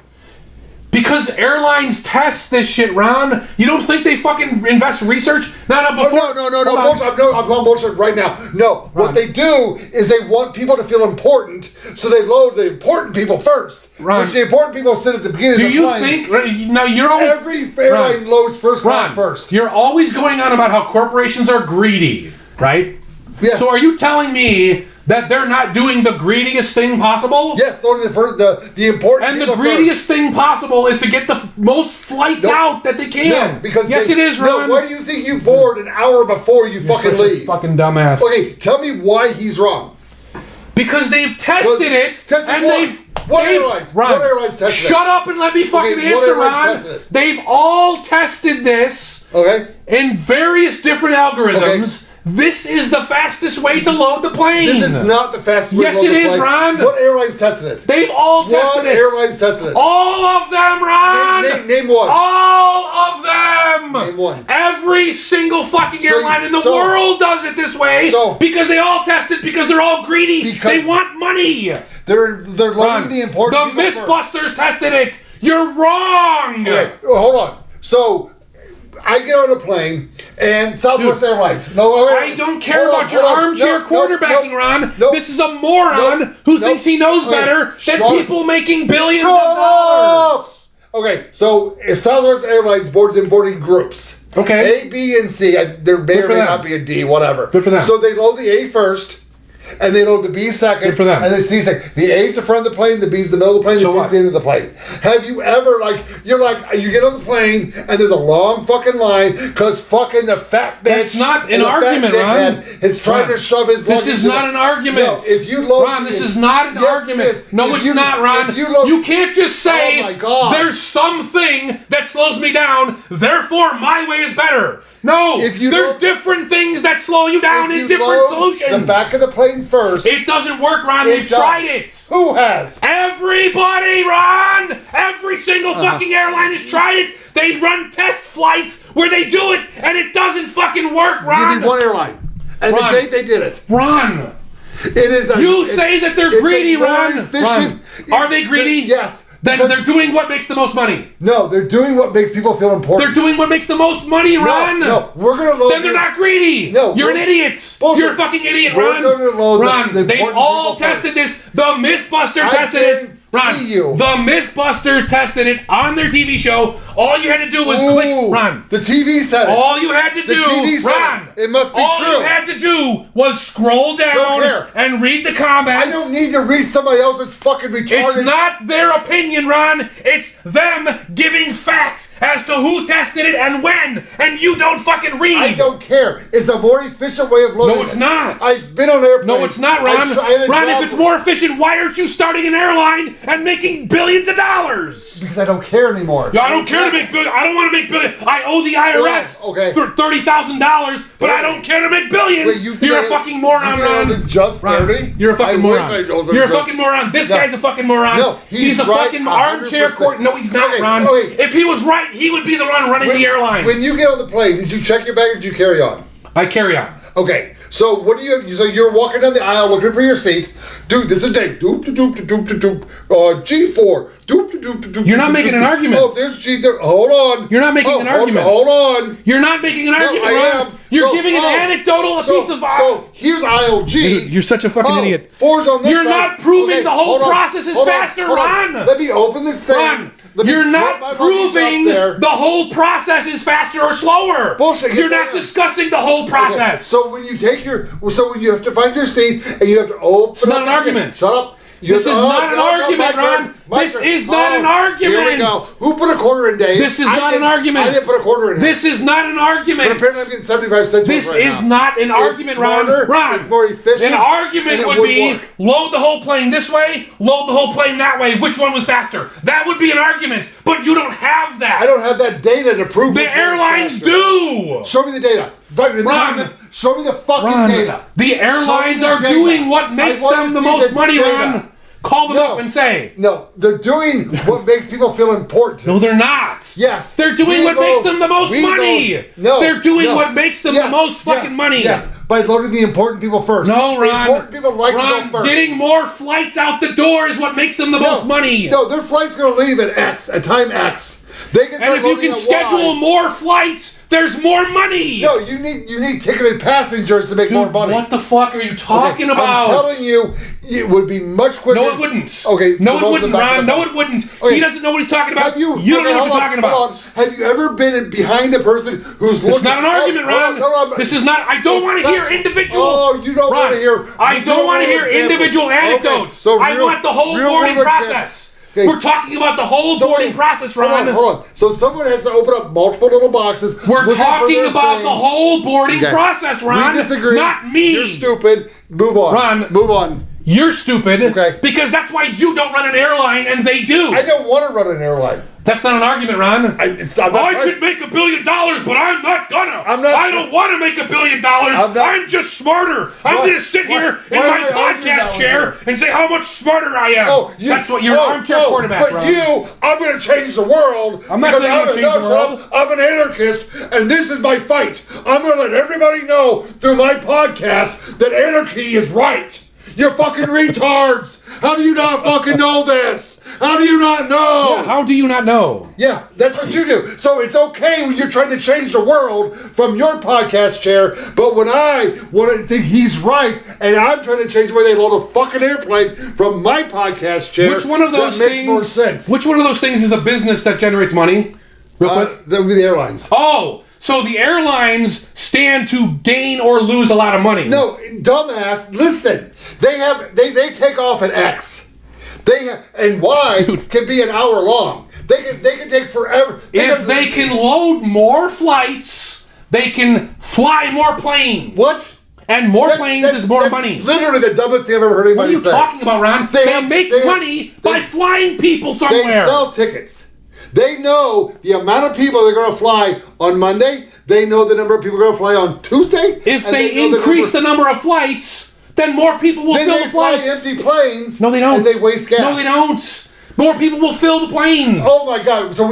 Because airlines test this shit, Ron. You don't think they fucking invest research? No, No, bullshit. I'm calling bullshit right now. No, what they do is they want people to feel important, so they load the important people first. Ron, which the important people sit at the beginning do of the you plane. think? No, you're always Every airline loads first class Ron, first. You're always going on about how corporations are greedy, right? Yeah. So are you telling me that they're not doing the greediest thing possible? Yes, loading the important And the people greediest first. thing possible is to get the most flights Nope. out that they can. No, because yes, it is, Ron. No, why do you think you board an hour before you fucking Such a leave? fucking dumbass. Okay, tell me why he's wrong. Because they've tested it, tested and what? What airlines? Ron, What airlines tested it? shut up and let me fucking Okay, what answer, airlines Ron. tested it? They've all tested this Okay. in various different algorithms. Okay. This is the fastest way to load the plane. This is not the fastest way Yes, to load it the is, plane. Ron. What airlines tested it? They've all tested What it. airlines tested it? All of them, Ron. Name one. All of them. Name one. Every single fucking airline in the so- world does it this way because they all test it because they're all greedy. They want money. They're loading Ron, the important the people first. Mythbusters tested it. You're wrong. Okay, hold on. So I get on a plane and Southwest Airlines. No, I don't care about your armchair quarterbacking, Ron. This is a moron who thinks he knows better than people making billions of dollars. Okay, so Southwest Airlines boards in boarding groups. Okay. A, B, and C. There may or may not be a D, whatever. Good for them. So they load the A first, and they load the B second, Good for them. and the C second. The A's the front of the plane, the B's the middle of the plane, the So C's what? the end of the plane. Have you ever, you get on the plane, and there's a long fucking line, because fucking the fat bitch. That's not an the fat argument, Ron. dickhead is trying Ron, to shove his luggage This is in not the- an argument. No, if you load... Ron, this is not an Yes, it argument. is. No, If it's you- not, Ron. if you load- You can't just say, Oh my God. there's something that slows me down, therefore my way is better. No, If you there's load- different things that slow you down If in you different load solutions. the back of the plane first... It doesn't work, Ron. It They've does. tried it. Who has? Everybody, Ron! Every single fucking airline has tried it. They run test flights where they do it, and it doesn't fucking work, Ron. Give me one airline. And Ron. the date they did it. Ron, It is a... you say that they're it's greedy, a more Ron. efficient... Ron, are they greedy? Yes. Then because- they're doing what makes the most money. No, they're doing what makes people feel important. They're doing what makes the most money, Ron. No, we're going to load... Then they're not greedy. No, You're an we're- idiot. Bullshit. You're a fucking idiot, We're Ron. gonna load Ron, the they've important all people tested first. this. The Mythbuster I tested this. guarantee Ron, you. the Mythbusters tested it on their TV show. All you had to do was click, Ron. The TV said it. All you had to The do, TV said Ron. it must be all true. you had to do was scroll Don't down care. and read the comments. I don't need to read somebody else that's fucking retarded. It's not their opinion, Ron. It's them giving facts as to who tested it and when, and you don't fucking read. I don't care. It's a more efficient way of loading No, it's it. not. I've been on airplanes. No, it's not, Ron. Ron, if it's more efficient, why aren't you starting an airline and making billions of dollars? Because I don't care anymore. I don't care to make billions. I don't want to make billions. I owe the IRS okay. for $30,000, but I don't care to make billions. Wait, you think You're I- a fucking moron, you think I Ron. owe just Ron, 30? you're a fucking I wish moron. I owed them You're a just- fucking moron. This No. guy's a fucking moron. No, he's a right fucking armchair 100%. court. No, he's not, Okay, Ron. okay. If he was right, he would be the one running the airline. When you get on the plane, did you check your bag or did you carry on? I carry on. Okay, so what do you? So you're walking down the aisle looking for your seat, dude. This is Dave. Doop doop doop doop doop doop. G4. Doop doop doop doop. You're not making an argument. Oh, there's G. There. Hold on. You're not making an argument. Hold on. You're not making an argument, I Ron. am. You're giving an anecdotal piece of... So here's IOG. Dude, you're such a fucking idiot. Forge on this You're side. not proving Okay, the whole hold on, process is hold on, faster, hold on. Ron. Let me open this thing. Ron, Let me you're put not my proving luggage up there. the whole process is faster or slower. Bullshit. You're Yes, I not am. discussing the whole process. Okay, so when you take so when you have to find your seat and you have to open It's not up an argument. Shut up. This is not an argument, Ron. This is not an argument. Here we go. Who put a quarter in, Dave? This is not an argument. I didn't put a quarter in. This is not an argument. But apparently I'm getting 75 cents This right is now. not an argument, smarter, Ron. It's more efficient. An argument and it would be work. load the whole plane this way, load the whole plane that way. Which one was faster? That would be an argument, but you don't have that. I don't have that data to prove The which one is airlines faster. do. Show me the data. Ron, show me the fucking Ron, data. the airlines are data. doing what makes I wanna them the see most the money, data. Ron. Call them up and say. No, they're doing what makes people feel important. No, they're not. Yes. They're doing what makes them the most money. No. They're doing what makes them the most fucking money. Yes, by loading the important people first. No, The Ron. important people like to go first. Getting more flights out the door is what makes them the most money. No, their flight's going to leave at time X. They can And start if you loading can at schedule Y. more flights, there's more money. No, you need ticketed passengers to make more money. What the fuck are you talking about? I'm telling you, it would be much quicker. No, it wouldn't. Okay. No, for it those wouldn't, in the back Ron. of the No, bus. it wouldn't. Okay. He doesn't know what he's talking about. Have you? don't know what you're talking about. Hold on. Have you ever been behind the person who's looking? It's not an argument, Ron. No, this is not. I don't want to hear individual. Oh, you don't Ron, want to hear. I don't want to hear individual anecdotes. Okay, so I want the whole boarding process. Okay. We're talking about the whole boarding process, Ron. Hold on. So someone has to open up multiple little boxes. We're looking for talking their about thing. the whole boarding Okay. process, Ron. We disagree. Not me. You're stupid. Move on. Ron. Move on. You're stupid. Okay. Because that's why you don't run an airline and they do. I don't want to run an airline. That's not an argument, Ron. I'm not I trying- could make $1 billion, but I'm not gonna. I'm not I tr- don't want to make $1 billion. I'm not- I'm just smarter. I'm Why- gonna sit why- here why in am my I arguing that podcast with chair and say how much smarter I am. Oh, That's what you're an armchair quarterback, But Ron. I'm going to change the world. I'm not because saying I'm gonna change the world. I'm an anarchist, and this is my fight. I'm going to let everybody know through my podcast that anarchy is right. You're fucking retards. How do you not fucking know this? How do you not know? Yeah, how do you not know? Yeah, that's what you do. So it's okay when you're trying to change the world from your podcast chair, but when I want to think he's right, and I'm trying to change the way they load a fucking airplane from my podcast chair, Which one of those that makes things? more sense. Which one of those things is a business that generates money? Real quick. That would be the airlines. Oh, so the airlines stand to gain or lose a lot of money. No, dumbass, listen. They take off at X. And Y can be an hour long. They can take forever. If they can load more flights, they can fly more planes. What? And more planes is more that's money. Literally the dumbest thing I've ever heard What are anybody you say. talking about, Ron? They make money by flying people somewhere. They sell tickets. They know the amount of people they're going to fly on Monday. They know the number of people are going to fly on Tuesday. If and they know increase the number of flights, then more people will then fill they the fly flights. empty planes. No, they don't. And they waste gas. No, they don't. More people will fill the planes. Oh my God! So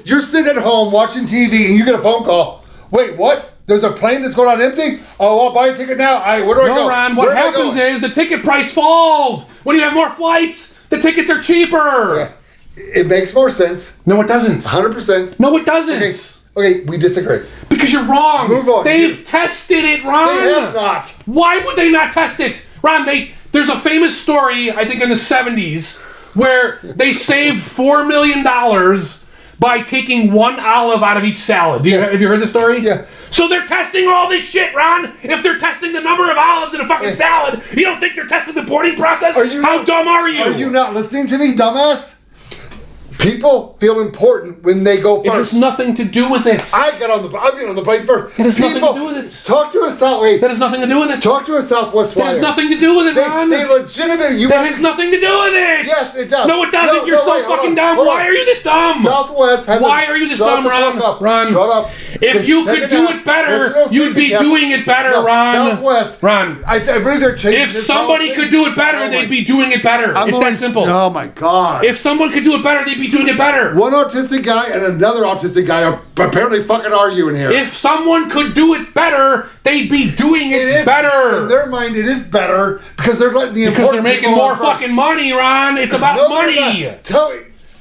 you're sitting at home watching TV and you get a phone call. Wait, what? There's a plane that's going on empty? Oh, I'll buy a ticket now. Where do I go? No, Ron, what happens is the ticket price falls. When you have more flights, the tickets are cheaper. It makes more sense. No, it doesn't. 100%. No, it doesn't. Okay, we disagree. Because you're wrong. Move on. They've tested it, Ron. They have not. Why would they not test it? Ron, there's a famous story, I think in the 70s, where they saved $4 million by taking one olive out of each salad. Have you heard the story? Yeah. So they're testing all this shit, Ron. If they're testing the number of olives in a fucking salad, you don't think they're testing the boarding process? How dumb are you? Are you not listening to me, dumbass? People feel important when they go It first. has nothing to do with it. I'm getting on the plane first. It has nothing to do with it. Talk to a Southwest. That has nothing to do with it. Talk to a Southwest flyer. That has nothing to do with it, Ron. They legitimately. That has nothing to do with it. Yes, it does. No, it doesn't. No, You're no, so wait, hold fucking on, dumb. hold Why on. are you this dumb? Southwest has. Why are you this Shut dumb, the Ron? fuck up. Ron. Shut up. If you could do it better, you'd be doing it better, Ron. Southwest. Ron. I believe they're changing. If this somebody policy. could do it better, Oh they'd my- be doing it better. I'm It's only- that simple. Oh my God. If someone could do it better, they'd be doing it better. One autistic guy and another autistic guy are apparently fucking arguing here. If someone could do it better, they'd be doing it is better. In their mind, it is better because they're letting the Because they're important making people more on front. fucking money, Ron. It's about No, they're money. not. Tell me.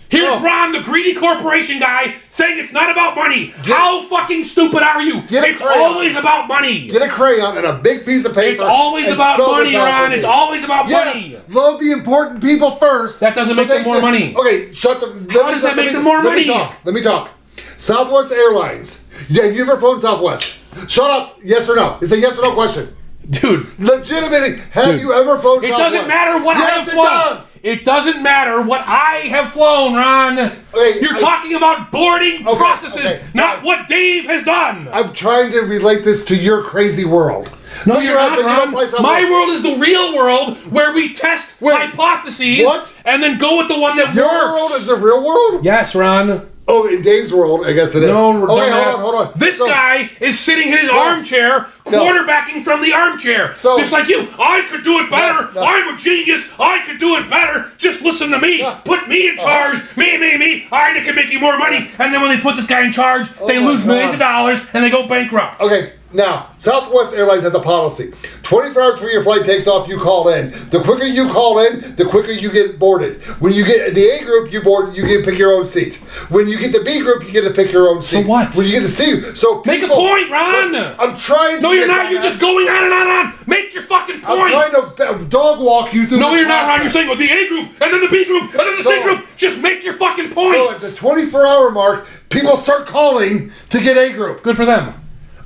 Here's Ron, the greedy corporation guy, saying it's not about money. How fucking stupid are you? It's always about money. Get a crayon and a big piece of paper. It's always about money, Ron. It's always about money. Load the important people first. That doesn't make them more money. Okay, shut the... How does that make them more money? Let me talk. Southwest Airlines. Have you ever flown Southwest? Shut up. Yes or no? It's a yes or no question. Dude. Legitimately, have you ever flown Southwest? It doesn't matter what I have flown. Yes, it does. It doesn't matter what I have flown, Ron. Okay, You're talking about boarding processes, not what Dave has done. I'm trying to relate this to your crazy world. No, you're not, Ron. My world is the real world where we test hypotheses and then go with the one that works. Your world is the real world? Yes, Ron. Oh, in Dave's world, I guess it is. No, okay, hold on. This guy is sitting in his armchair, quarterbacking from the armchair. Just like you. I could do it better. I'm a genius. I could do it better. Just listen to me. Put me in charge. Me. I can make you more money. And then when they put this guy in charge, they lose millions of dollars and they go bankrupt. Okay. Now, Southwest Airlines has a policy. 24 hours before your flight takes off, you call in. The quicker you call in, the quicker you get boarded. When you get the A group, you get to pick your own seat. When you get the B group, you get to pick your own seat. So what? When you get the C, so people, make a point, Ron. I'm trying to. No, you're not. You're just going on and on and on. Make your fucking point. I'm trying to dog walk you through. No, you're not, Ron. You're saying the A group and then the B group and then the C group. Just make your fucking point. So at the 24-hour mark, people start calling to get A group. Good for them.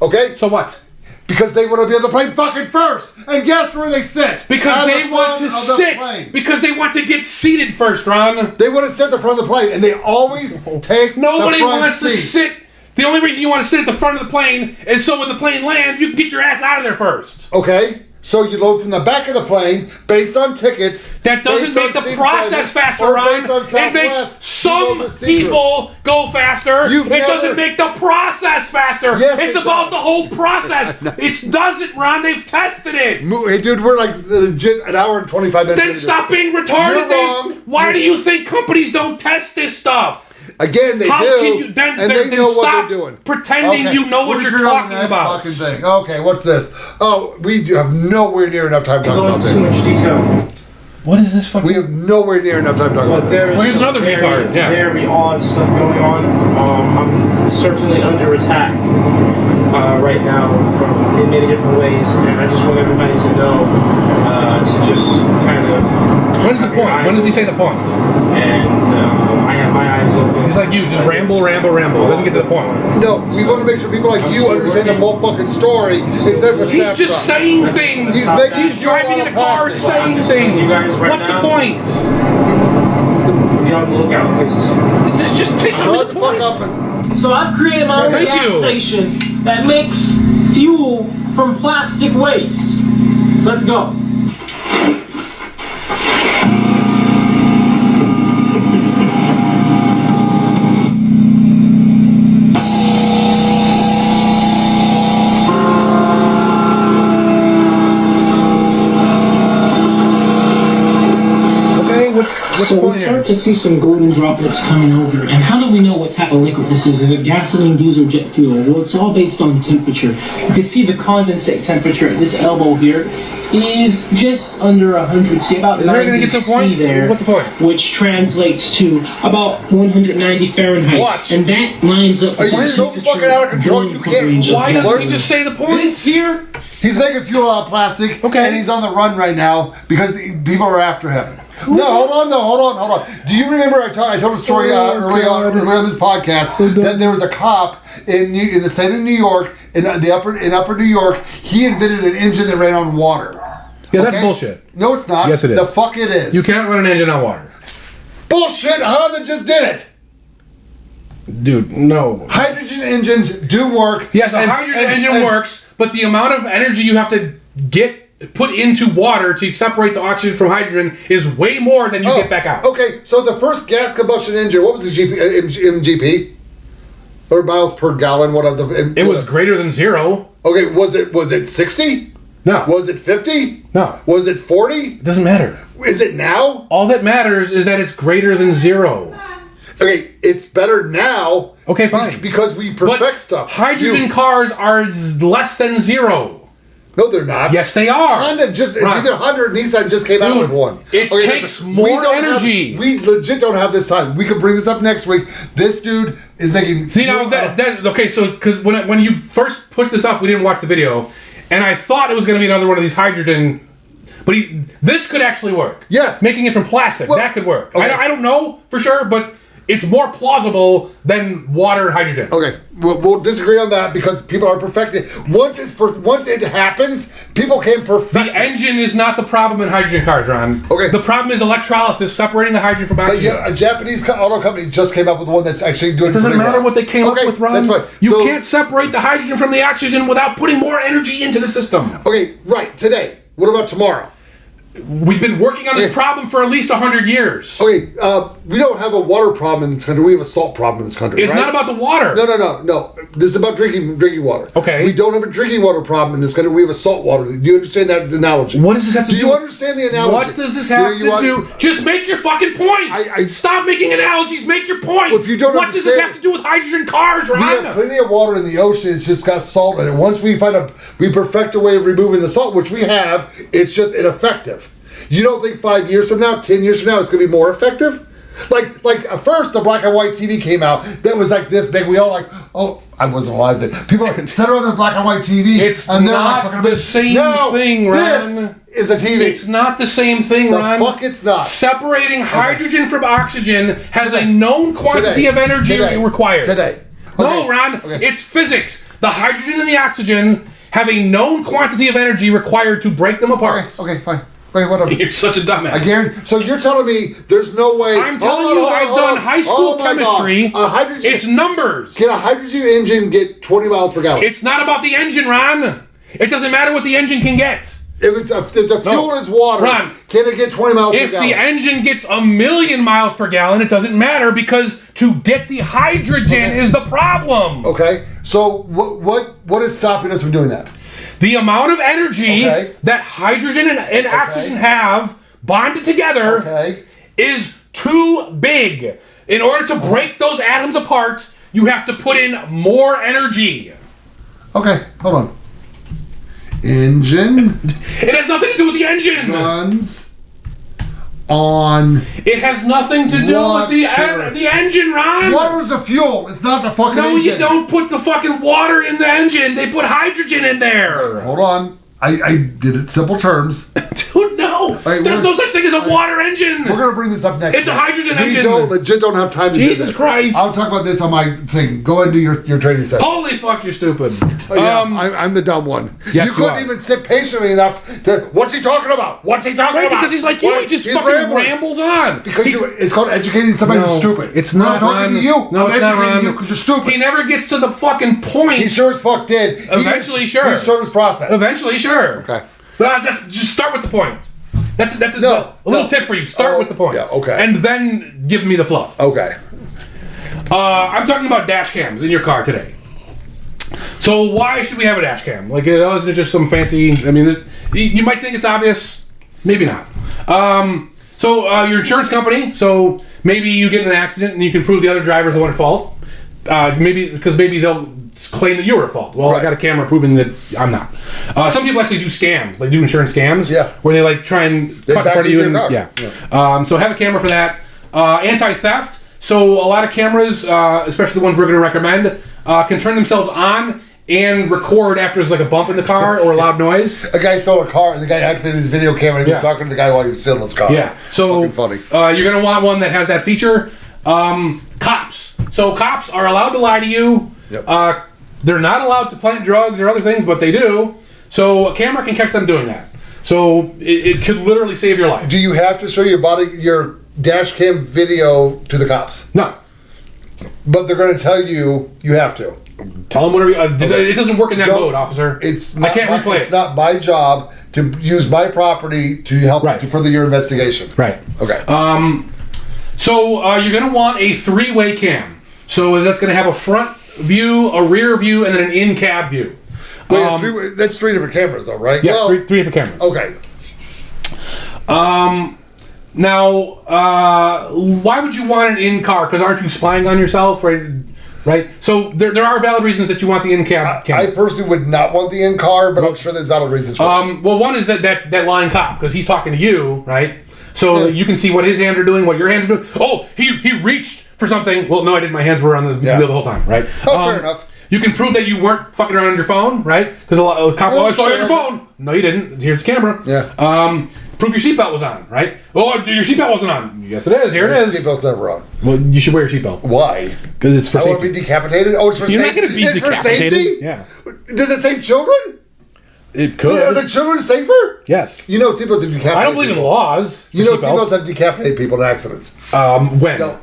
Okay. So what? Because they want to be on the plane fucking first. And guess where they sit? Because they want to sit. Because they want to get seated first, Ron. They want to sit at the front of the plane, and they always take Nobody the front wants seat. to sit. The only reason you want to sit at the front of the plane is so when the plane lands, you can get your ass out of there first. Okay. So you load from the back of the plane based on tickets. That doesn't make the process faster, Ron. It makes some people go faster. It doesn't make the process faster. Yes, it's about the whole process. It doesn't, Ron. They've tested it. Hey, dude, we're like legit an hour and 25 minutes. Then stop being retarded. You're wrong. Why do you think companies don't test this stuff? Again, they How do, can you, then, and then, they know what stop they're doing. Pretending you know what you're talking about. Fucking thing. Okay, what's this? Oh, we have nowhere near enough time talking about this. Too much detail. What is this fucking? We have nowhere near enough time talking about this. Well, here's another retard. Yeah. Very odd stuff going on. I'm certainly under attack right now in many different ways, and I just want everybody to know to just kind of. What is the point? When does he say the point? And I have my eyes open. He's like you, just ramble. Doesn't get to the point. No, we want to make sure people like you understand the full fucking story instead of a He's just saying things. He's driving in a car saying things. What's the point? Be on the lookout, because just take Shut the fuck up. So I've created my own gas station that makes fuel from plastic waste. Let's go. So we start to see some golden droplets coming over, and how do we know what type of liquid this is? Is it gasoline, diesel, jet fuel? Well, it's all based on temperature. You can see the condensate temperature at this elbow here is just under 100 C, about 90 C there. What's the point? Which translates to about 190 Fahrenheit. Watch. And that lines up with Are you so fucking out of control you can't... Why doesn't he just say the point here? He's making fuel out of plastic, and he's on the run right now because people are after him. No, hold on. Do you remember I told a story early on this podcast that there was a cop in the state of New York, in upper New York. He invented an engine that ran on water. Yeah, that's bullshit. No, it's not. Yes, it is. The fuck it is. You can't run an engine on water. Bullshit. Honda just did it. Dude, no. Hydrogen engines do work. Yes, a hydrogen engine works, but the amount of energy you have to put into water to separate the oxygen from hydrogen is way more than you get back out. Okay, so the first gas combustion engine, what was the MGP? Or miles per gallon? It was greater than 0. Okay, was it 60? No. Was it 50? No. Was it 40? It doesn't matter. Is it now? All that matters is that it's greater than 0. Okay, it's better now. Okay, fine. Because we perfect stuff. Hydrogen cars are less than 0. No, they're not. Yes, they are. Honda just, it's either Honda or Nissan just came out with one. It takes more energy. We legit don't have this time. We could bring this up next week. This dude is making... See, now, okay, so, because when you first pushed this up, we didn't watch the video, and I thought it was going to be another one of these hydrogen... But this could actually work. Yes. Making it from plastic, that could work. Okay. I don't know for sure, but it's more plausible than water and hydrogen. Okay, we'll disagree on that because people are perfecting. Once it happens, people can perfect. The engine is not the problem in hydrogen cars, Ron. Okay. The problem is electrolysis, separating the hydrogen from oxygen. But yeah, a Japanese auto company just came up with one that's actually doing. It doesn't matter well. what they came up with, Ron. That's fine. You can't separate the hydrogen from the oxygen without putting more energy into the system. Okay, right. Today. What about tomorrow? We've been working on this problem for at least 100 years. Okay, we don't have a water problem in this country. We have a salt problem in this country. It's not about the water. No. This is about drinking water. Okay. We don't have a drinking water problem in this country. We have a salt water. Do you understand that analogy? What does this have to do? Do you understand the analogy? What does this have to do? Just make your fucking point. Stop making analogies. Make your point. Well, if you don't what does this have to do with hydrogen cars, Ron? We have plenty of water in the ocean. It's just got salt in it. Once we perfect a way of removing the salt, which we have, it's just ineffective. You don't think 5 years from now, 10 years from now, it's going to be more effective? Like at first, the black and white TV came out that was like this big. We all like, oh, I wasn't alive then. People sit around the black and white TV. It's not the same thing, Ron. This is a TV. It's not the same thing, Ron. The fuck it's not. Separating hydrogen from oxygen has a known quantity of energy required. No, Ron. It's physics. The hydrogen and the oxygen have a known quantity of energy required to break them apart. Okay, fine. Wait, whatever. You're such a dumbass. I guarantee. So you're telling me there's no way? I'm telling you, I've done high school chemistry. It's numbers. Can a hydrogen engine get 20 miles per gallon? It's not about the engine, Ron. It doesn't matter what the engine can get. If the fuel is water, Ron, can it get 20 miles per gallon? If the engine gets 1,000,000 miles per gallon, it doesn't matter because to get the hydrogen is the problem. Okay. So what is stopping us from doing that? The amount of energy that hydrogen and oxygen have bonded together is too big. In order to break those atoms apart, you have to put in more energy. Okay, hold on. Engine. It has nothing to do with the engine. Runs on. It has nothing to do with the engine, Ron. Water's the fuel. It's not the fucking engine. No, you don't put the fucking water in the engine. They put hydrogen in there. Hold on. I did it simple terms. Dude, no. There's no such thing as a water engine. We're going to bring this up next. It's a hydrogen engine. We legit don't have time to do this. Jesus Christ. I'll talk about this on my thing. Go and do your training session. Holy fuck, you're stupid. Oh, yeah, I'm the dumb one. Yes, you couldn't even sit patiently enough to, what's he talking about? What's he talking about? Because he's like you. He just fucking rambles on. Because it's called educating somebody who's stupid. It's not, I'm talking to you. No, I'm it's not, educating you because you're stupid. He never gets to the fucking point. He sure as fuck did. Eventually, sure. He showed his process. Eventually, sure. Okay. But just start with the point. That's a little tip for you. Start with the point. Yeah, okay. And then give me the fluff. Okay. I'm talking about dash cams in your car today. So why should we have a dash cam? Like, isn't it just some fancy... I mean, you might think it's obvious. Maybe not. So your insurance company, so maybe you get in an accident and you can prove the other driver's the one at fault. Maybe they'll claim that you were at fault. Well, I got a camera proving that I'm not. Some people actually do scams. They do insurance scams. Yeah. Where they like try and cut in front of you. So have a camera for that. Anti-theft. So a lot of cameras, especially the ones we're going to recommend, can turn themselves on and record after there's like a bump in the car or a loud noise. A guy stole a car and the guy activated his video camera and he was talking to the guy while he was stealing his car. Yeah. So funny. You're going to want one that has that feature. Cops. So cops are allowed to lie to you. Yep. They're not allowed to plant drugs or other things, but they do. So a camera can catch them doing that. So it could literally save your life. Do you have to show your dash cam video to the cops? No. But they're going to tell you have to. Tell them whatever. It doesn't work in that mode, officer. I can't replay it. It's not my job to use my property to help to further your investigation. Right. Okay. So you're going to want a 3-way cam. So that's going to have a front view, a rear view, and then an in-cab view. Wait, that's 3 different cameras, though, right? Yeah, three different cameras. Okay. Now, why would you want an in-car? Because aren't you spying on yourself, right? right? So there are valid reasons that you want the in-cab camera. I personally would not want the in-car, but I'm sure there's valid reasons for it. Well, one is that lying cop, because he's talking to you, right? So you can see what his hands are doing, what your hands are doing. Oh, he reached for something. Well, no, I didn't. My hands were on the wheel the whole time, right? Oh, fair enough. You can prove that you weren't fucking around on your phone, right? Because a cop, I saw you on your phone. No, you didn't. Here's the camera. Yeah. Prove your seatbelt was on, right? Oh, your seatbelt wasn't on. Yes, it is. Here it is. Seatbelt's never on. Well, you should wear your seatbelt. Why? Because it's for I safety. want to be decapitated? Oh, it's for You're safety? not going to be It's for decapitated. safety? Yeah. Does it save children? It could. Are the children safer? Yes. You know seatbelts have decapitated I don't believe in people. laws. You know seatbelts have decapitated people in accidents. When? No.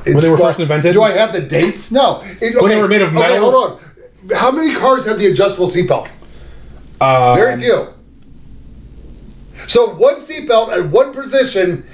When they were first invented? Do I have the dates? No. When they were made of metal? Okay, hold on. How many cars have the adjustable seatbelt? Very few. So one seatbelt at one position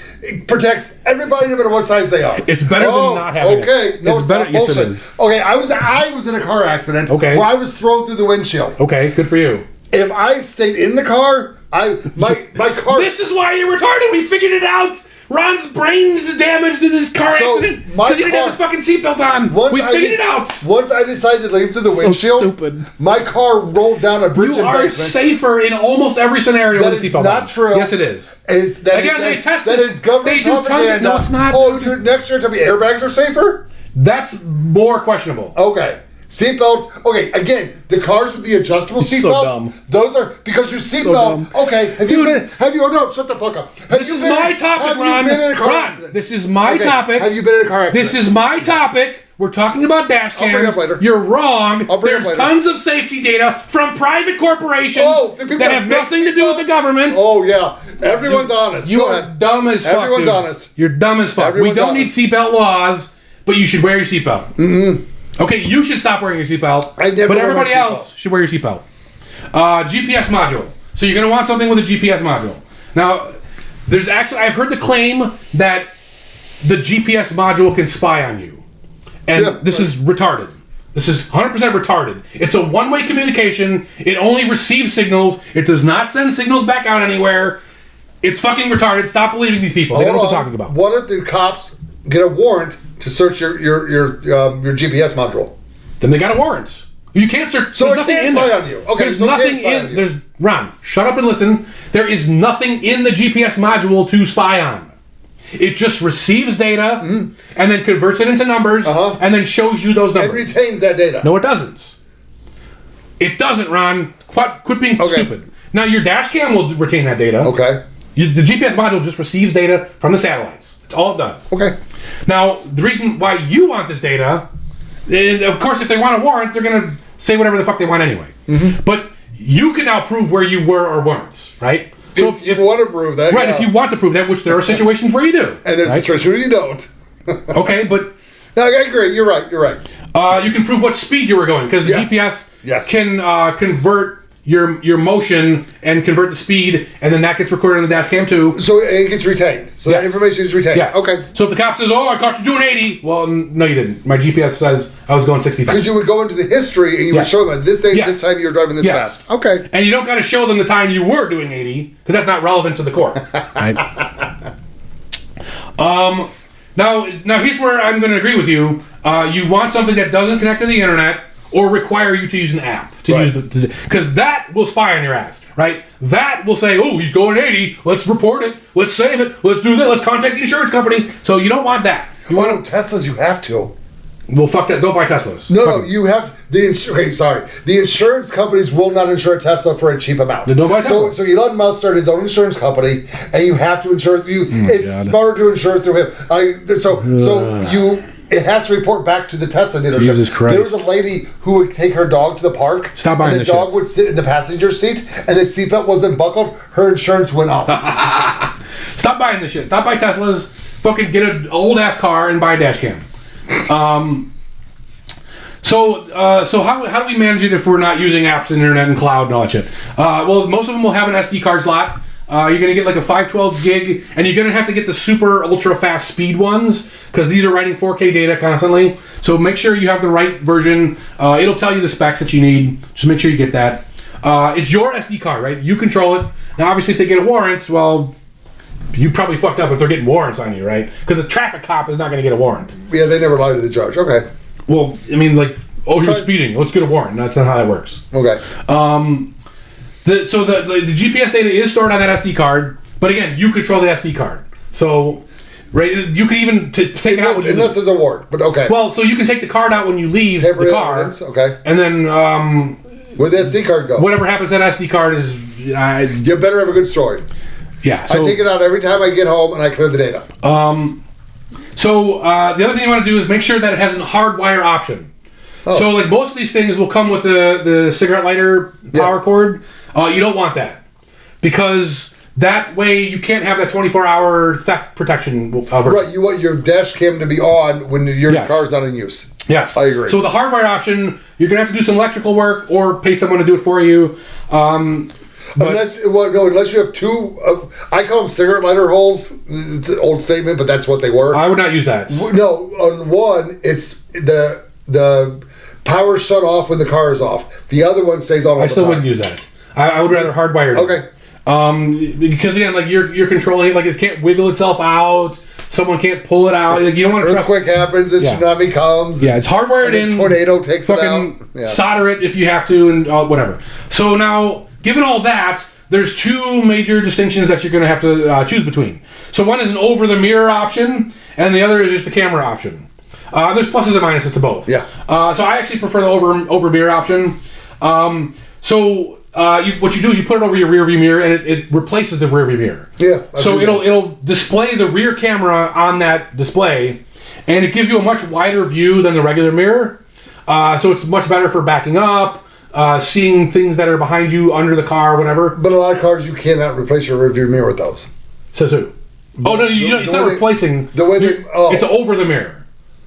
protects everybody no matter what size they are. It's better than not having it. Okay, no, it's better, not bullshit. Yes, it is. Okay, I was in a car accident where I was thrown through the windshield. Okay, good for you. If I stayed in the car, my car. This is why you're retarded. We figured it out. Ron's brain's damaged in his car accident because he didn't have his fucking seatbelt on. We figured it out. Once I decided to leave through the windshield, stupid. My car rolled down a bridge You are safer in almost every scenario with a seatbelt on. Not true. Yes, it is. They test that is government propaganda. No, it's not. Oh, next year tell me airbags are safer? That's more questionable. Okay. Seatbelts. Okay, again, the cars with the adjustable seatbelt. Those are because your seatbelt. Okay, have you been? Have you? Oh no! Shut the fuck up. This is my topic, Ron. Ron, this is my topic. Have you been in a car accident? This is my topic. We're talking about dash cams. I'll bring it up later. You're wrong. There's later. tons of safety data from private corporations that have nothing to do with the government. Oh yeah, everyone's honest. You are dumb as fuck. Everyone's dude. honest. You're dumb as fuck. We don't need seatbelt laws, but you should wear your seatbelt. Mm-hmm. Okay, you should stop wearing your seatbelt, but everybody else should wear your seatbelt. GPS module. So you're going to want something with a GPS module. Now, there's actually I've heard the claim that the GPS module can spy on you, and this is retarded. This is 100% retarded. It's a one-way communication. It only receives signals. It does not send signals back out anywhere. It's fucking retarded. Stop believing these people. They don't know what they're talking about. What if the cops get a warrant to search your GPS module? Then they got a warrant. You can't search. So there's it nothing can't in spy there. on you. Okay, there's so it nothing can't spy on you. There's Ron. Shut up and listen. There is nothing in the GPS module to spy on. It just receives data and then converts it into numbers and then shows you those numbers. And retains that data. No, it doesn't. It doesn't, Ron. Quit being stupid. Now your dash cam will retain that data. Okay. The GPS module just receives data from the satellites. That's all it does. Okay. Now, the reason why you want this data, of course, if they want a warrant, they're going to say whatever the fuck they want anyway. But you can now prove where you were or weren't, right? So if you want to prove that, right? If you want to prove that, which there are situations where you do, and there's situations where you don't. Okay, but no, I agree. You're right. You're right. You can prove what speed you were going because the GPS can convert your motion and convert the speed, and then that gets recorded on the dash cam too. So it gets retained. So that information is retained. Yes. Okay. So if the cop says, "Oh, I caught you doing 80," well, no, you didn't. My GPS says I was going 65. Because you would go into the history and you would show them at this day, this time you were driving this fast. Okay. And you don't got to show them the time you were doing 80 because that's not relevant to the court. Right. Now here's where I'm going to agree with you. You want something that doesn't connect to the internet or require you to use an app to use because that will spy on your ass, right? That will say, "Oh, he's going 80. Let's report it. Let's save it. Let's do that. Let's contact the insurance company." So you don't want that. You want Teslas. You have to. Well, fuck that. Don't buy Teslas. No, you have the the insurance companies will not insure a Tesla for a cheap amount. Then don't buy Tesla. So Elon Musk started his own insurance company, and you have to insure you. It's smarter to insure through him. It has to report back to the Tesla dealership. Jesus Christ. There was a lady who would take her dog to the park. Stop buying and the dog would sit in the passenger seat, and the seatbelt wasn't buckled. Her insurance went up. Stop buying this shit. Stop buying Teslas. Fucking get an old ass car and buy a dash cam. So how do we manage it if we're not using apps, internet, and cloud and all that shit? Well, most of them will have an SD card slot. You're going to get like a 512 gig, and you're going to have to get the super ultra fast speed ones because these are writing 4K data constantly. So make sure you have the right version. It'll tell you the specs that you need. Just make sure you get that. It's your SD card, right? You control it. Now, obviously, if they get a warrant, well, you probably fucked up if they're getting warrants on you, right? Because a traffic cop is not going to get a warrant. Yeah, they never lie to the judge. Okay. Well, I mean, like, you're speeding. Let's get a warrant. That's not how that works. Okay. The GPS data is stored on that SD card, but again, you control the SD card. So, right, you can even take it out when you unless there's a warrant, but okay. Well, so you can take the card out when you leave the car. Evidence, okay. And then where'd the SD card go? Whatever happens to that SD card is... you better have a good story. Yeah. So, I take it out every time I get home and I clear the data. So the other thing you want to do is make sure that it has a hardwire option. Oh. So like most of these things will come with the cigarette lighter power cord. You don't want that because that way you can't have that 24-hour theft protection. Right, you want your dash cam to be on when your car's not in use. Yes, I agree. So the hardwire option, you're gonna have to do some electrical work or pay someone to do it for you. Unless you have two, I call them cigarette lighter holes. It's an old statement, but that's what they were. I would not use that. No, on one, it's the power shut off when the car is off. The other one stays on all the time. I still wouldn't use that. I would rather hardwire it. Okay. Because again, like you're controlling it, like it can't wiggle itself out. Someone can't pull it out. Like, you don't want to. Earthquake happens. The tsunami comes. Yeah, it's hardwired in. Tornado takes it out. Yeah. Solder it if you have to, and whatever. So now, given all that, there's two major distinctions that you're going to have to choose between. So one is an over-the-mirror option, and the other is just the camera option. There's pluses and minuses to both. Yeah. So I actually prefer the over-mirror option. What you do is you put it over your rear view mirror, and it replaces the rear view mirror. Yeah. So it'll display the rear camera on that display, and it gives you a much wider view than the regular mirror. So it's much better for backing up, seeing things that are behind you, under the car, whatever. But a lot of cars you cannot replace your rear view mirror with those. Says who? It's not replacing. It's over the mirror.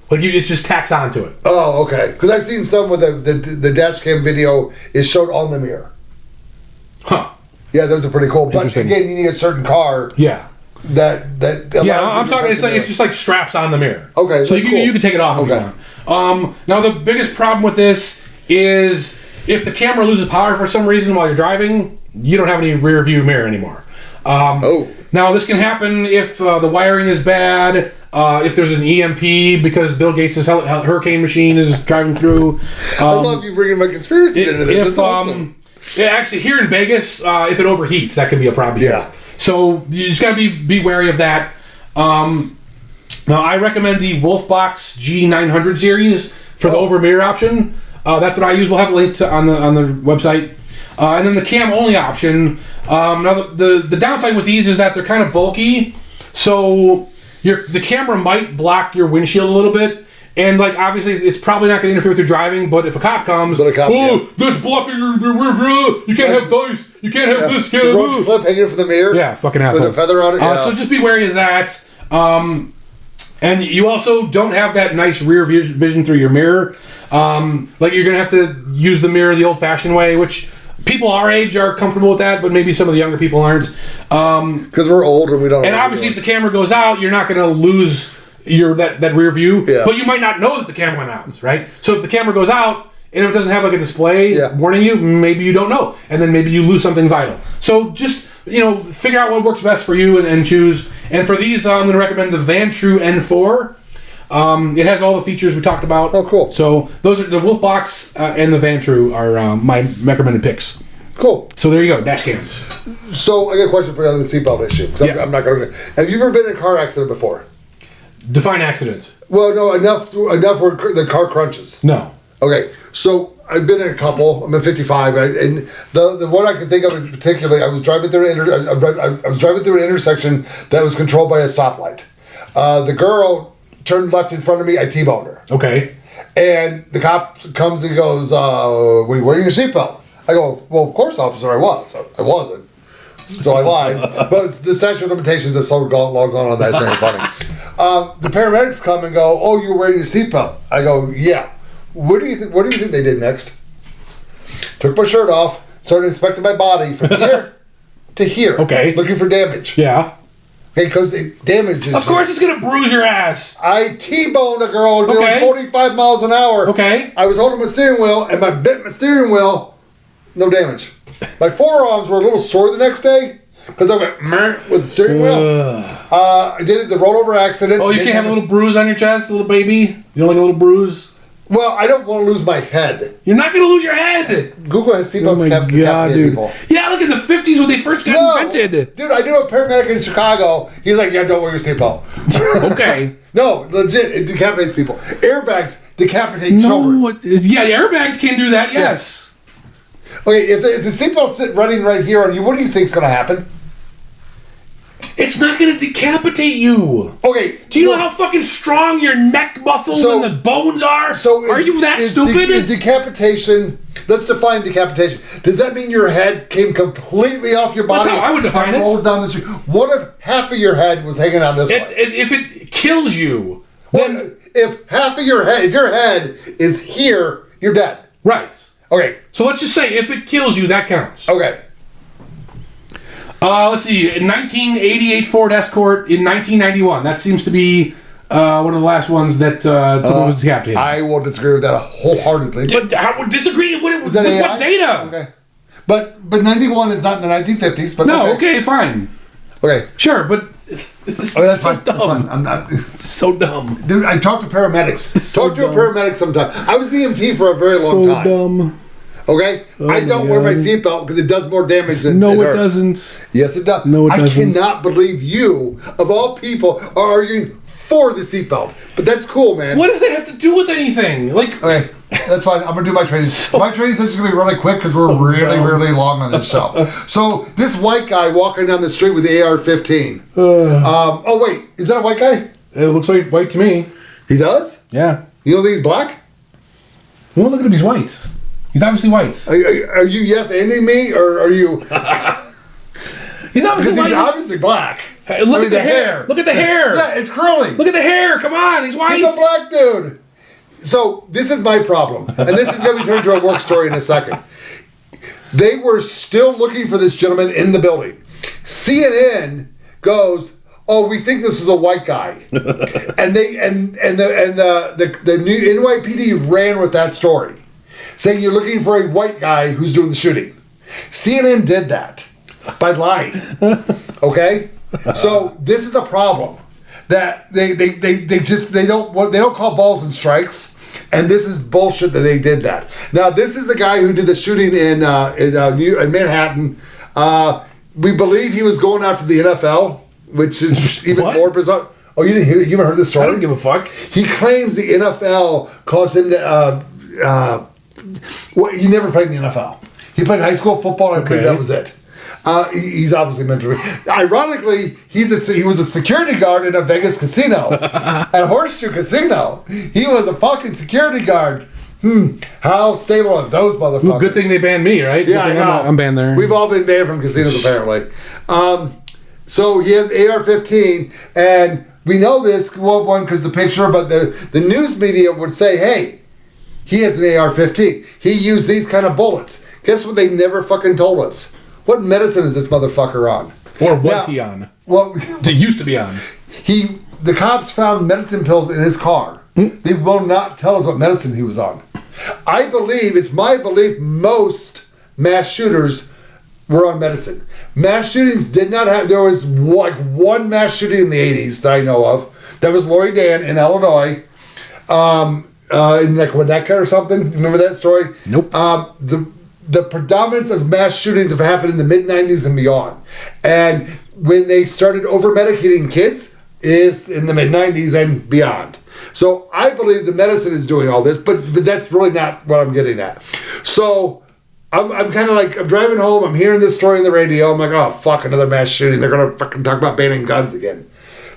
Like it just tacks onto it. Oh, okay. Because I've seen some with the dash cam video is shown on the mirror. Huh. Yeah, those are pretty cool. But again, you need a certain car. Yeah. That I'm talking. It's just like straps on the mirror. Okay. So you can take it off. Okay. If you want. Now the biggest problem with this is if the camera loses power for some reason while you're driving, you don't have any rear view mirror anymore. Now this can happen if the wiring is bad. If there's an EMP because Bill Gates' hurricane machine is driving through. I love you bringing my conspiracy into this. That's awesome. Yeah, actually, here in Vegas, if it overheats, that can be a problem. Yeah. So you just got to be wary of that. Now, I recommend the Wolfbox G900 series for the over mirror option. That's what I use. We'll have a link on the website. And then the cam only option. Now, the downside with these is that they're kind of bulky, so the camera might block your windshield a little bit. And like obviously, it's probably not going to interfere with your driving. But if a cop comes, that's blocking your rear view. You can't have dice. You can't have this. The roach clip hanging from the mirror. Yeah, fucking asshole. With a feather on it. So just be wary of that. And you also don't have that nice rear vision through your mirror. Like you're going to have to use the mirror the old-fashioned way, which people our age are comfortable with that, but maybe some of the younger people aren't. Because we're old and we don't. And obviously, if the camera goes out, you're not going to lose that rear view, but you might not know that the camera went out, right? So if the camera goes out and it doesn't have like a display warning you, maybe you don't know, and then maybe you lose something vital. So just figure out what works best for you and choose. And for these, I'm going to recommend the Vantrue N4. It has all the features we talked about. Oh, cool. So those are the Wolfbox and the Vantrue are my recommended picks. Cool. So there you go, dash cams. So I got a question for you on the seatbelt issue. I'm not going to. Have you ever been in a car accident before? Define accident. Well, no, enough where the car crunches. No. Okay, so I've been in a couple. I'm at 55, and the one I can think of in particular, I was driving through an intersection that was controlled by a stoplight. The girl turned left in front of me. I T-boned her. Okay. And the cop comes and goes, "Were you wearing your seatbelt?" I go, "Well, of course, officer, I was. I wasn't." So I lied. But it's the statute of limitations that's so long gone on that. It's very funny. The paramedics come and go, "Oh, you're wearing your seatbelt." I go, "Yeah." What do you think they did next? Took my shirt off, started inspecting my body from here to here. Okay. Looking for damage. Yeah. Okay, because it damages. Of course, it's gonna bruise your ass. I T-boned a girl doing 45 miles an hour. Okay. I was holding my steering wheel, and I bent my steering wheel. No damage. My forearms were a little sore the next day. Because I went meh with the steering wheel. I did the rollover accident. Oh, you can't have a little bruise on your chest, a little baby? You don't like a little bruise? Well, I don't want to lose my head. You're not going to lose your head. Google has seatbelts decapitated people. Yeah, look in the 50s when they first got invented. Dude, I knew a paramedic in Chicago. He's like, yeah, don't wear your seatbelt. Okay. No, legit, it decapitates people. Airbags decapitate children. Yeah, airbags can do that, yes. Okay, if the seatbelt's running right here on you, what do you think's going to happen? It's not going to decapitate you. Okay. Do you know how fucking strong your neck muscles and the bones are? Are you that stupid? Is decapitation... Let's define decapitation. Does that mean your head came completely off your body? That's how I would define it. Rolled down the street. What if half of your head was hanging on this way? If it kills you... Well, if half of your head... If your head is here, you're dead. Right. Okay. So let's just say if it kills you, that counts. Okay. Let's see. In 1988 Ford Escort in 1991. That seems to be one of the last ones that someone was decapitated. I will disagree with that wholeheartedly. But I would disagree with what data. Okay. But 91 is not in the 1950s. But no. Okay. Fine. Okay. Sure, but that's fine. That's fine. I'm not. So dumb, dude. I talked to paramedics. Talk to a paramedic sometime. I was the EMT for a very long time. So dumb. Okay? I don't wear my seatbelt because it does more damage than it hurts. Doesn't. Yes, it does. No, it doesn't. I cannot believe you, of all people, are arguing for the seatbelt. But that's cool, man. What does that have to do with anything? Okay, that's fine. I'm going to do my training. My training session is going to be really quick because we're really long on this show. So, this white guy walking down the street with the AR-15. Oh, wait. Is that a white guy? It looks like white to me. He does? Yeah. You don't think he's black? Well, look at him. He's white. He's obviously white. Are you yes-ending me, or are you... He's obviously white. He's obviously black. Hey, look at the hair. Look at the hair. Yeah, it's curly. Look at the hair. Come on, he's white. He's a black dude. So, this is my problem. And this is going to be turned into a work story in a second. They were still looking for this gentleman in the building. CNN goes... Oh, we think this is a white guy, and the new NYPD ran with that story, saying you're looking for a white guy who's doing the shooting. CNN did that by lying. Okay, so this is a problem that they don't call balls and strikes, and this is bullshit that they did that. Now this is the guy who did the shooting in Manhattan. We believe he was going after the NFL. Which is even more bizarre. Oh, you didn't hear? You haven't heard this story? I don't give a fuck. He claims the NFL caused him to. He never played in the NFL. He played high school football. And I believe that was it. He's obviously mentally. Ironically, he was a security guard in a Vegas casino, at Horseshoe Casino. He was a fucking security guard. How stable are those motherfuckers? Well, good thing they banned me, right? Yeah, I know. I'm banned there. We've all been banned from casinos apparently. So he has AR-15, and we know this, one, because the picture, but the news media would say, hey, he has an AR-15. He used these kind of bullets. Guess what they never fucking told us? What medicine is this motherfucker on? Or was he on? Well, they used to be on. The cops found medicine pills in his car. They will not tell us what medicine he was on. It's my belief most mass shooters were on medicine. Mass shootings did not have... There was like one mass shooting in the 80s that I know of. That was Lori Dan in Illinois. In like Winnetka or something. Remember that story? Nope. The predominance of mass shootings have happened in the mid-90s and beyond. And when they started over-medicating kids is in the mid-90s and beyond. So I believe the medicine is doing all this, but that's really not what I'm getting at. So... I'm kind of like, I'm driving home, I'm hearing this story on the radio, I'm like, oh, fuck, another mass shooting, they're going to fucking talk about banning guns again.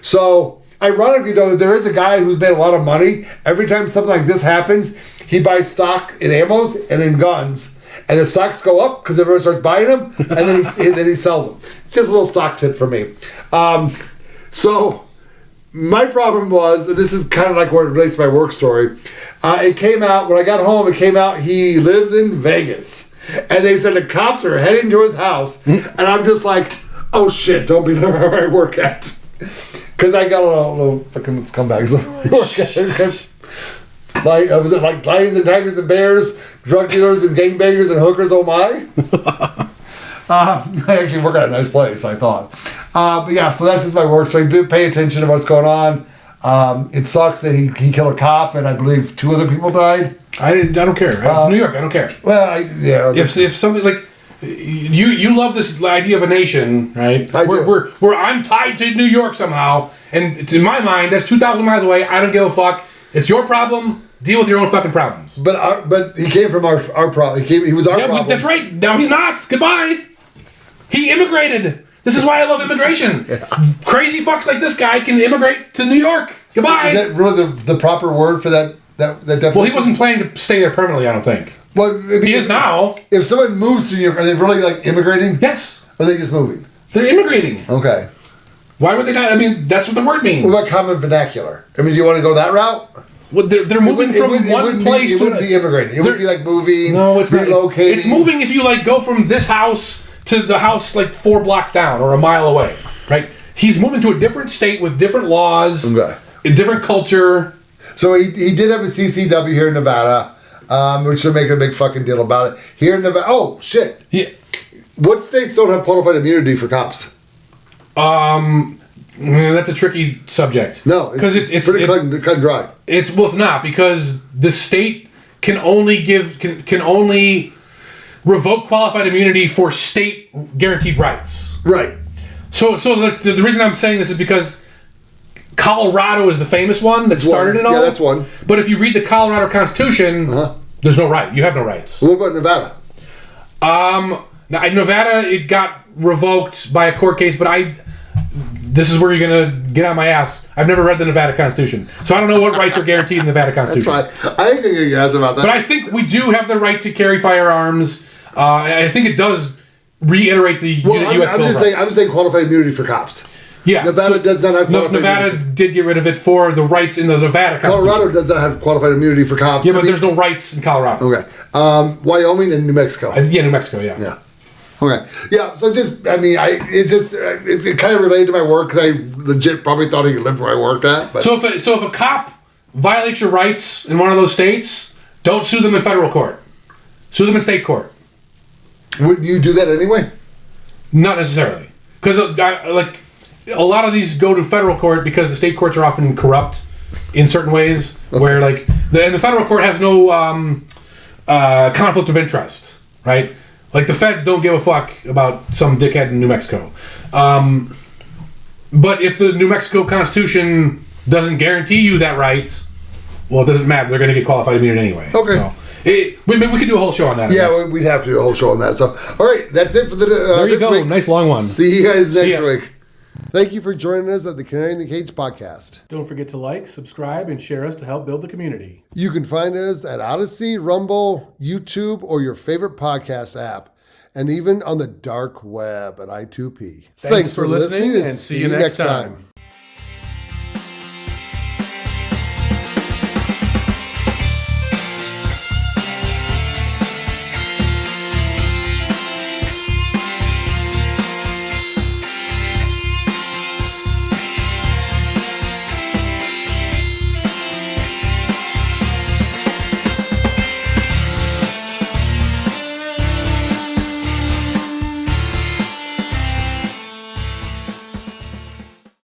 So, ironically, though, there is a guy who's made a lot of money. Every time something like this happens, he buys stock in ammos and in guns, and the stocks go up because everyone starts buying them, and then he sells them. Just a little stock tip for me. So, my problem was, and this is kind of like what relates to my work story, it came out, when I got home, he lives in Vegas. And they said the cops are heading to his house. And I'm just like, oh shit, don't be there where I work at. Because I got a little fucking scumbags that I work at. Like, was it like lions and tigers and bears, drug dealers and gangbangers and hookers, oh my? I actually work at a nice place, I thought. But yeah, so that's just my work. So pay attention to what's going on. It sucks that he killed a cop, and I believe 2 other people died. I don't care. It's New York. I don't care. Well, If something like you love this idea of a nation, right? I do. Where I'm tied to New York somehow, and it's, in my mind, that's 2,000 miles away. I don't give a fuck. It's your problem. Deal with your own fucking problems. But he came from our problem. He was our problem. That's right. No, he's not. Goodbye. He immigrated. This is why I love immigration. Yeah. Crazy fucks like this guy can immigrate to New York. Goodbye. Is that really the proper word for that definition? Well, he wasn't planning to stay there permanently, I don't think. Well, He is now. If someone moves to New York, are they really like immigrating? Yes. Or are they just moving? They're immigrating. Okay. Why would they not? I mean, that's what the word means. What about common vernacular? I mean, do you want to go that route? Well, they're moving from one place to It wouldn't be immigrating. It would be like moving. No, it's relocating. Not. It's moving if you like go from this house to the house like 4 blocks down or a mile away, right? He's moving to a different state with different laws, a different culture. So he did have a CCW here in Nevada, which they're making a big fucking deal about it. Here in Nevada, oh shit! Yeah. What states don't have qualified immunity for cops? That's a tricky subject. No, it's pretty cut and dry. It's not because the state can only can only revoke qualified immunity for state guaranteed rights. Right. So the reason I'm saying this is because Colorado is the famous one that started it all. Yeah, that's one. But if you read the Colorado Constitution, there's no right. You have no rights. What about Nevada? Now, in Nevada, it got revoked by a court case, but this is where you're going to get on my ass. I've never read the Nevada Constitution, so I don't know what rights are guaranteed in the Nevada Constitution. That's fine. I ain't going to ask about that. But I think we do have the right to carry firearms. I think it does reiterate the U.S. I'm saying qualified immunity for cops. Yeah. Nevada does not have qualified Nevada immunity. did get rid of it for the rights in the Nevada Constitution. Colorado does not have qualified immunity for cops. Yeah, but there's no rights in Colorado. Okay. Wyoming and New Mexico. Yeah, New Mexico, yeah. Yeah. Okay. Yeah, so it kind of related to my work because I legit probably thought he lived where I worked at. But. So if a cop violates your rights in one of those states, don't sue them in federal court. Sue them in state court. Would you do that anyway? Not necessarily. Because a lot of these go to federal court because the state courts are often corrupt in certain ways, where the federal court has no conflict of interest, right? Like the feds don't give a fuck about some dickhead in New Mexico. But if the New Mexico Constitution doesn't guarantee you that right, well, it doesn't matter. They're going to get qualified immunity anyway. Okay. So, we could do a whole show on that. Yeah, we'd have to do a whole show on that. So, all right, that's it for there you this go. week. Nice long one. See you guys next week. Thank you for joining us at the Canary in the Cage podcast. Don't forget to like, subscribe, and share us to help build the community. You can find us at Odyssey, Rumble, YouTube, or your favorite podcast app, and even on the dark web at I2P. Thanks for listening, and see you next time.